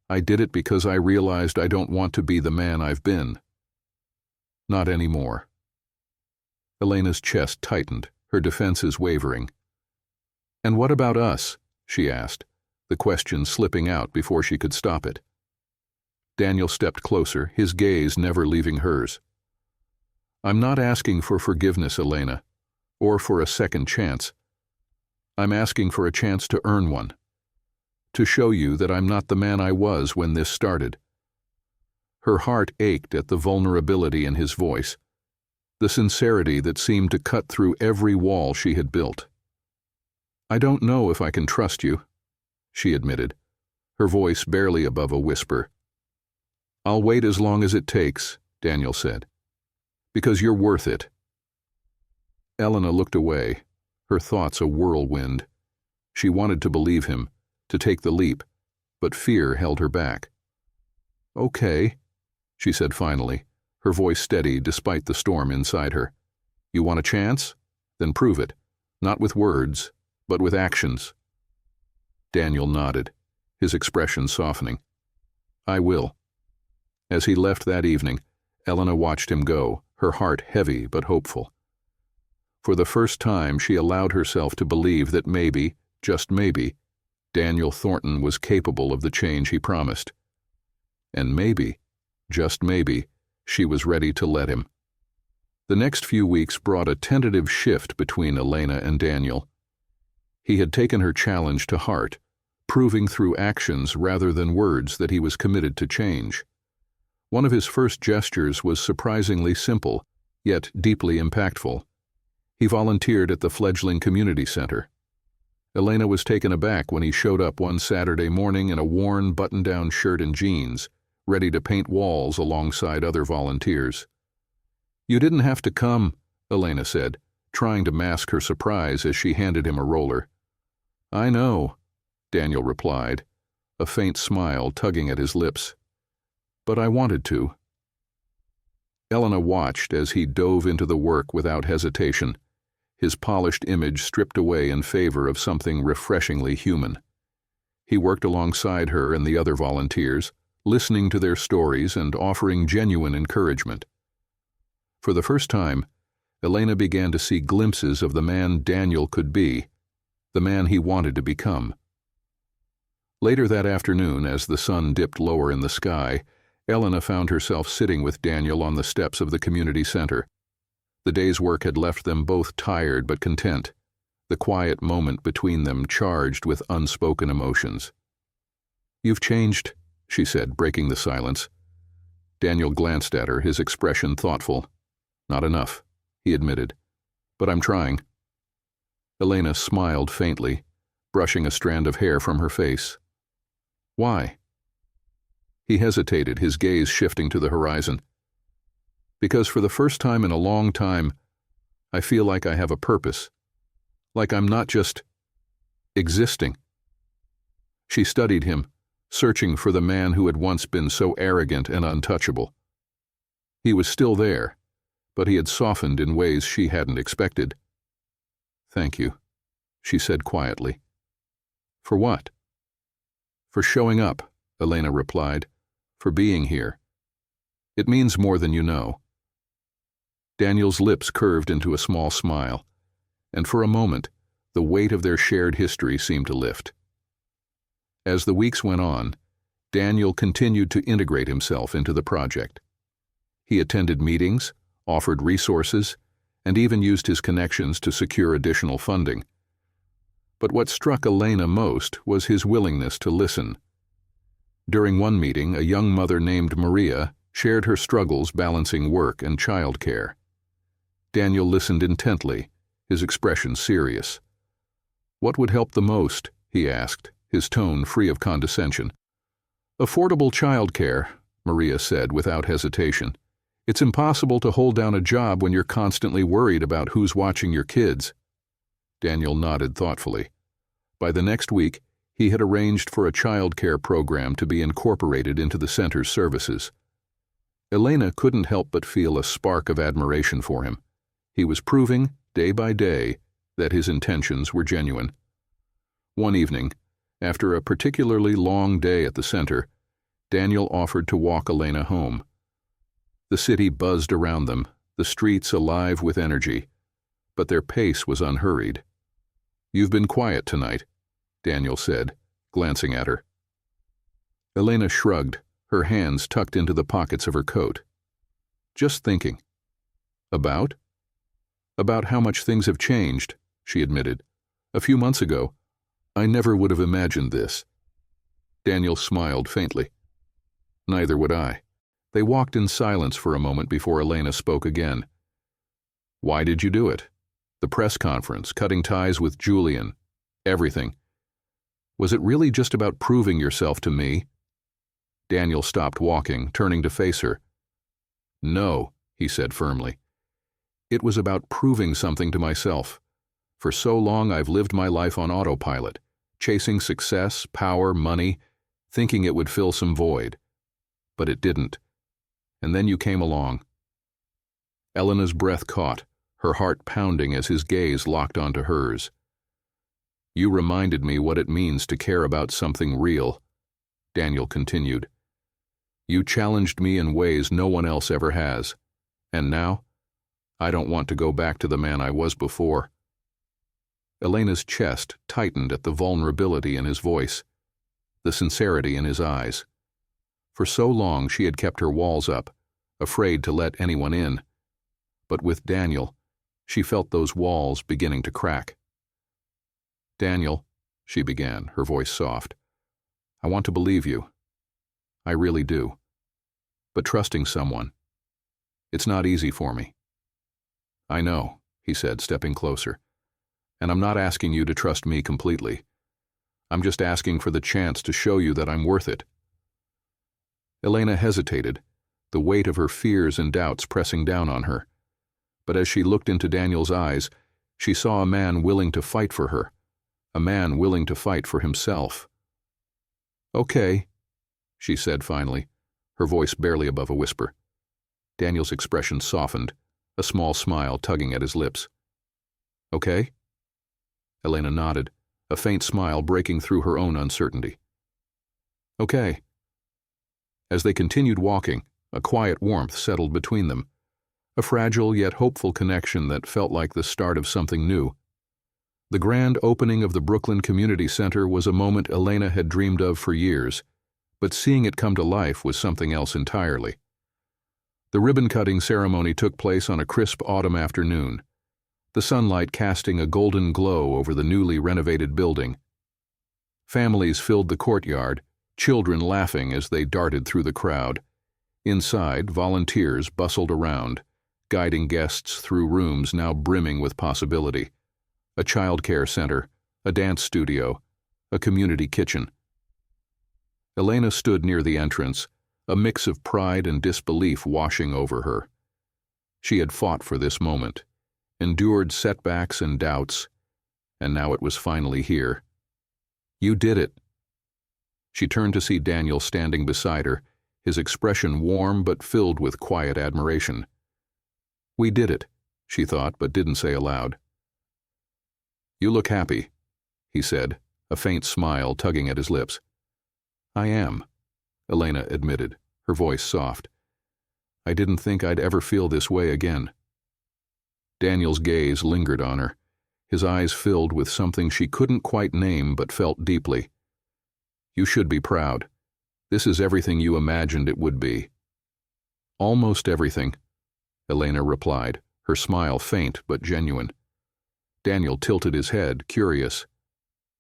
"I did it because I realized I don't want to be the man I've been. Not anymore." Elena's chest tightened, her defenses wavering. "And what about us?" she asked, the question slipping out before she could stop it. Daniel stepped closer, his gaze never leaving hers. "I'm not asking for forgiveness, Elena, or for a second chance. I'm asking for a chance to earn one, to show you that I'm not the man I was when this started." Her heart ached at the vulnerability in his voice, the sincerity that seemed to cut through every wall she had built. "I don't know if I can trust you," she admitted, her voice barely above a whisper. "I'll wait as long as it takes," Daniel said, "because you're worth it." Elena looked away, her thoughts a whirlwind. She wanted to believe him, to take the leap, but fear held her back. "Okay," she said finally, her voice steady despite the storm inside her. "You want a chance? Then prove it, not with words, but with actions." Daniel nodded, his expression softening. "I will." As he left that evening, Elena watched him go, her heart heavy but hopeful. For the first time, she allowed herself to believe that maybe, just maybe, Daniel Thornton was capable of the change he promised. And maybe, just maybe, she was ready to let him. The next few weeks brought a tentative shift between Elena and Daniel. He had taken her challenge to heart, proving through actions rather than words that he was committed to change. One of his first gestures was surprisingly simple, yet deeply impactful. He volunteered at the fledgling community center, Elena was taken aback when he showed up one Saturday morning in a worn button-down shirt and jeans, ready to paint walls alongside other volunteers. "You didn't have to come," Elena said, trying to mask her surprise as she handed him a roller. "I know," Daniel replied, a faint smile tugging at his lips. "But I wanted to." Elena watched as he dove into the work without hesitation, his polished image stripped away in favor of something refreshingly human. He worked alongside her and the other volunteers, listening to their stories and offering genuine encouragement. For the first time, Elena began to see glimpses of the man Daniel could be, the man he wanted to become. Later that afternoon, as the sun dipped lower in the sky, Elena found herself sitting with Daniel on the steps of the community center. The day's work had left them both tired but content, the quiet moment between them charged with unspoken emotions. "You've changed," she said, breaking the silence. Daniel glanced at her, his expression thoughtful. "Not enough," he admitted, "but I'm trying." Elena smiled faintly, brushing a strand of hair from her face. "Why?" He hesitated, his gaze shifting to the horizon. "Because for the first time in a long time, I feel like I have a purpose, like I'm not just existing." She studied him, searching for the man who had once been so arrogant and untouchable. He was still there, but he had softened in ways she hadn't expected. "Thank you," she said quietly. "For what?" "For showing up," Elena replied, "for being here. It means more than you know." Daniel's lips curved into a small smile, and for a moment, the weight of their shared history seemed to lift. As the weeks went on, Daniel continued to integrate himself into the project. He attended meetings, offered resources, and even used his connections to secure additional funding. But what struck Elena most was his willingness to listen. During one meeting, a young mother named Maria shared her struggles balancing work and childcare. Daniel listened intently, his expression serious. "What would help the most?" he asked, his tone free of condescension. "Affordable childcare," Maria said without hesitation. "It's impossible to hold down a job when you're constantly worried about who's watching your kids." Daniel nodded thoughtfully. By the next week, he had arranged for a childcare program to be incorporated into the center's services. Elena couldn't help but feel a spark of admiration for him. He was proving, day by day, that his intentions were genuine. One evening, after a particularly long day at the center, Daniel offered to walk Elena home. The city buzzed around them, the streets alive with energy, but their pace was unhurried. "You've been quiet tonight," Daniel said, glancing at her. Elena shrugged, her hands tucked into the pockets of her coat. "Just thinking." "About?" "About how much things have changed," she admitted. "A few months ago, I never would have imagined this." Daniel smiled faintly. "Neither would I." They walked in silence for a moment before Elena spoke again. "Why did you do it? The press conference, cutting ties with Julian, everything. Was it really just about proving yourself to me?" Daniel stopped walking, turning to face her. "No," he said firmly. "It was about proving something to myself. For so long I've lived my life on autopilot, chasing success, power, money, thinking it would fill some void. But it didn't. And then you came along." Elena's breath caught, her heart pounding as his gaze locked onto hers. "You reminded me what it means to care about something real," Daniel continued. "You challenged me in ways no one else ever has. And now, I don't want to go back to the man I was before." Elena's chest tightened at the vulnerability in his voice, the sincerity in his eyes. For so long she had kept her walls up, afraid to let anyone in. But with Daniel, she felt those walls beginning to crack. "Daniel," she began, her voice soft, "I want to believe you. I really do. But trusting someone, it's not easy for me." "I know," he said, stepping closer. And I'm not asking you to trust me completely. I'm just asking for the chance to show you that I'm worth it." Elena hesitated, the weight of her fears and doubts pressing down on her. But as she looked into Daniel's eyes, she saw a man willing to fight for her, a man willing to fight for himself. "Okay," she said finally, her voice barely above a whisper. Daniel's expression softened, a small smile tugging at his lips. "Okay?" Elena nodded, a faint smile breaking through her own uncertainty. "Okay." As they continued walking, a quiet warmth settled between them, a fragile yet hopeful connection that felt like the start of something new. The grand opening of the Brooklyn Community Center was a moment Elena had dreamed of for years, but seeing it come to life was something else entirely. The ribbon-cutting ceremony took place on a crisp autumn afternoon, the sunlight casting a golden glow over the newly renovated building. Families filled the courtyard, children laughing as they darted through the crowd. Inside, volunteers bustled around, guiding guests through rooms now brimming with possibility. A child care center, a dance studio, a community kitchen. Elena stood near the entrance, a mix of pride and disbelief washing over her. She had fought for this moment, endured setbacks and doubts, and now it was finally here. "You did it." She turned to see Daniel standing beside her, his expression warm but filled with quiet admiration. "We did it," she thought, but didn't say aloud. "You look happy," he said, a faint smile tugging at his lips. "I am," Elena admitted, her voice soft. "I didn't think I'd ever feel this way again." Daniel's gaze lingered on her, his eyes filled with something she couldn't quite name but felt deeply. "You should be proud. This is everything you imagined it would be." "Almost everything," Elena replied, her smile faint but genuine. Daniel tilted his head, curious.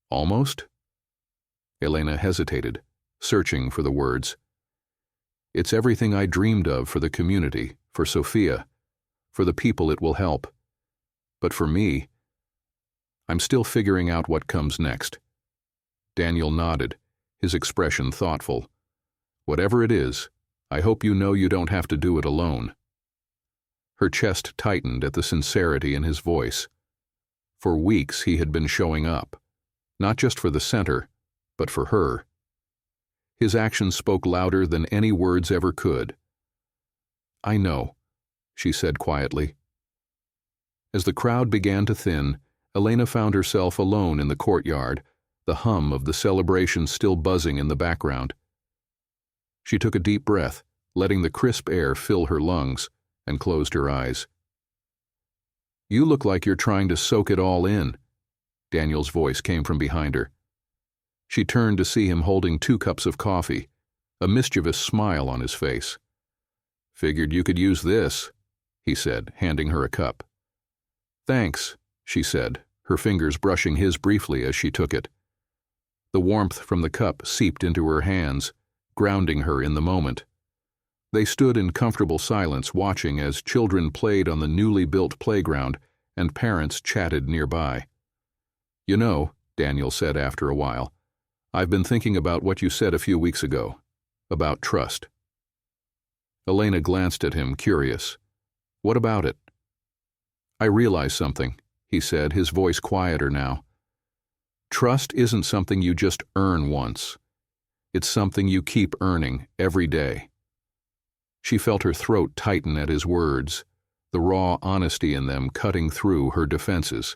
"Almost?" Elena hesitated, searching for the words. "It's everything I dreamed of for the community, for Sophia, for the people it will help. But for me, I'm still figuring out what comes next." Daniel nodded, his expression thoughtful. "Whatever it is, I hope you know you don't have to do it alone." Her chest tightened at the sincerity in his voice. For weeks he had been showing up, not just for the center, but for her. His actions spoke louder than any words ever could. "I know," she said quietly. As the crowd began to thin, Elena found herself alone in the courtyard, the hum of the celebration still buzzing in the background. She took a deep breath, letting the crisp air fill her lungs, and closed her eyes. "You look like you're trying to soak it all in," Daniel's voice came from behind her. She turned to see him holding 2 cups of coffee, a mischievous smile on his face. "Figured you could use this," he said, handing her a cup. "Thanks," she said, her fingers brushing his briefly as she took it. The warmth from the cup seeped into her hands, grounding her in the moment. They stood in comfortable silence, watching as children played on the newly built playground and parents chatted nearby. "You know," Daniel said after a while, "I've been thinking about what you said a few weeks ago, about trust." Elena glanced at him, curious. "What about it?" "I realize something," he said, his voice quieter now. "Trust isn't something you just earn once. It's something you keep earning every day." She felt her throat tighten at his words, the raw honesty in them cutting through her defenses.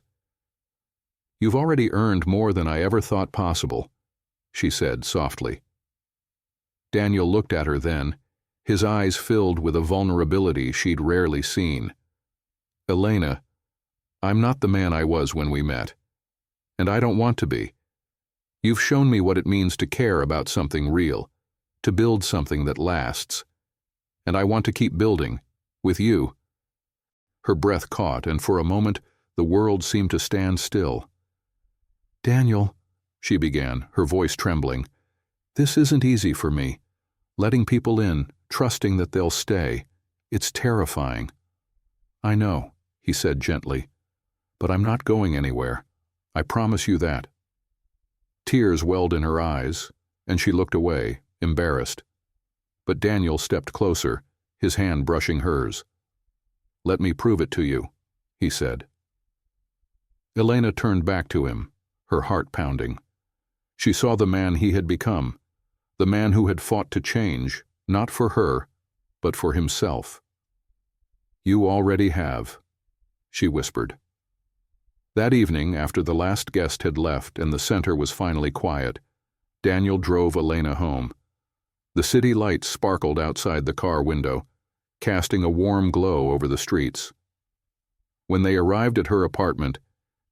"You've already earned more than I ever thought possible," she said softly. Daniel looked at her then, his eyes filled with a vulnerability she'd rarely seen. "Elena, I'm not the man I was when we met, and I don't want to be. You've shown me what it means to care about something real, to build something that lasts. And I want to keep building, with you." Her breath caught, and for a moment the world seemed to stand still. "Daniel," she began, her voice trembling, "this isn't easy for me. Letting people in, trusting that they'll stay. It's terrifying." "I know," he said gently, "but I'm not going anywhere. I promise you that." Tears welled in her eyes, and she looked away, embarrassed. But Daniel stepped closer, his hand brushing hers. "Let me prove it to you," he said. Elena turned back to him, her heart pounding. She saw the man he had become, the man who had fought to change, not for her, but for himself. "You already have," she whispered. That evening, after the last guest had left and the center was finally quiet, Daniel drove Elena home. The city lights sparkled outside the car window, casting a warm glow over the streets. When they arrived at her apartment,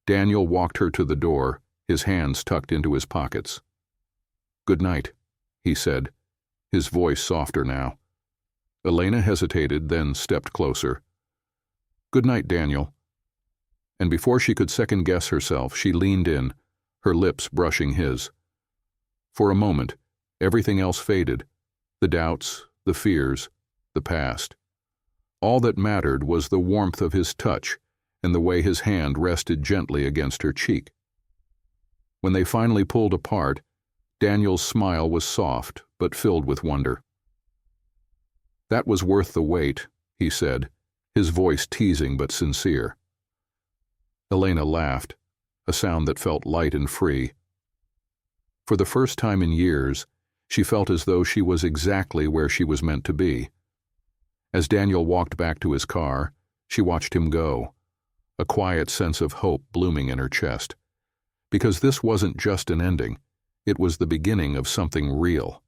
Daniel walked her to the door, his hands tucked into his pockets. "Good night," he said, his voice softer now. Elena hesitated, then stepped closer. "Good night, Daniel." And before she could second-guess herself, she leaned in, her lips brushing his. For a moment, everything else faded, the doubts, the fears, the past. All that mattered was the warmth of his touch and the way his hand rested gently against her cheek. When they finally pulled apart, Daniel's smile was soft but filled with wonder. "That was worth the wait," he said, his voice teasing but sincere. Elena laughed, a sound that felt light and free. For the first time in years, she felt as though she was exactly where she was meant to be. As Daniel walked back to his car, she watched him go, a quiet sense of hope blooming in her chest. Because this wasn't just an ending, it was the beginning of something real.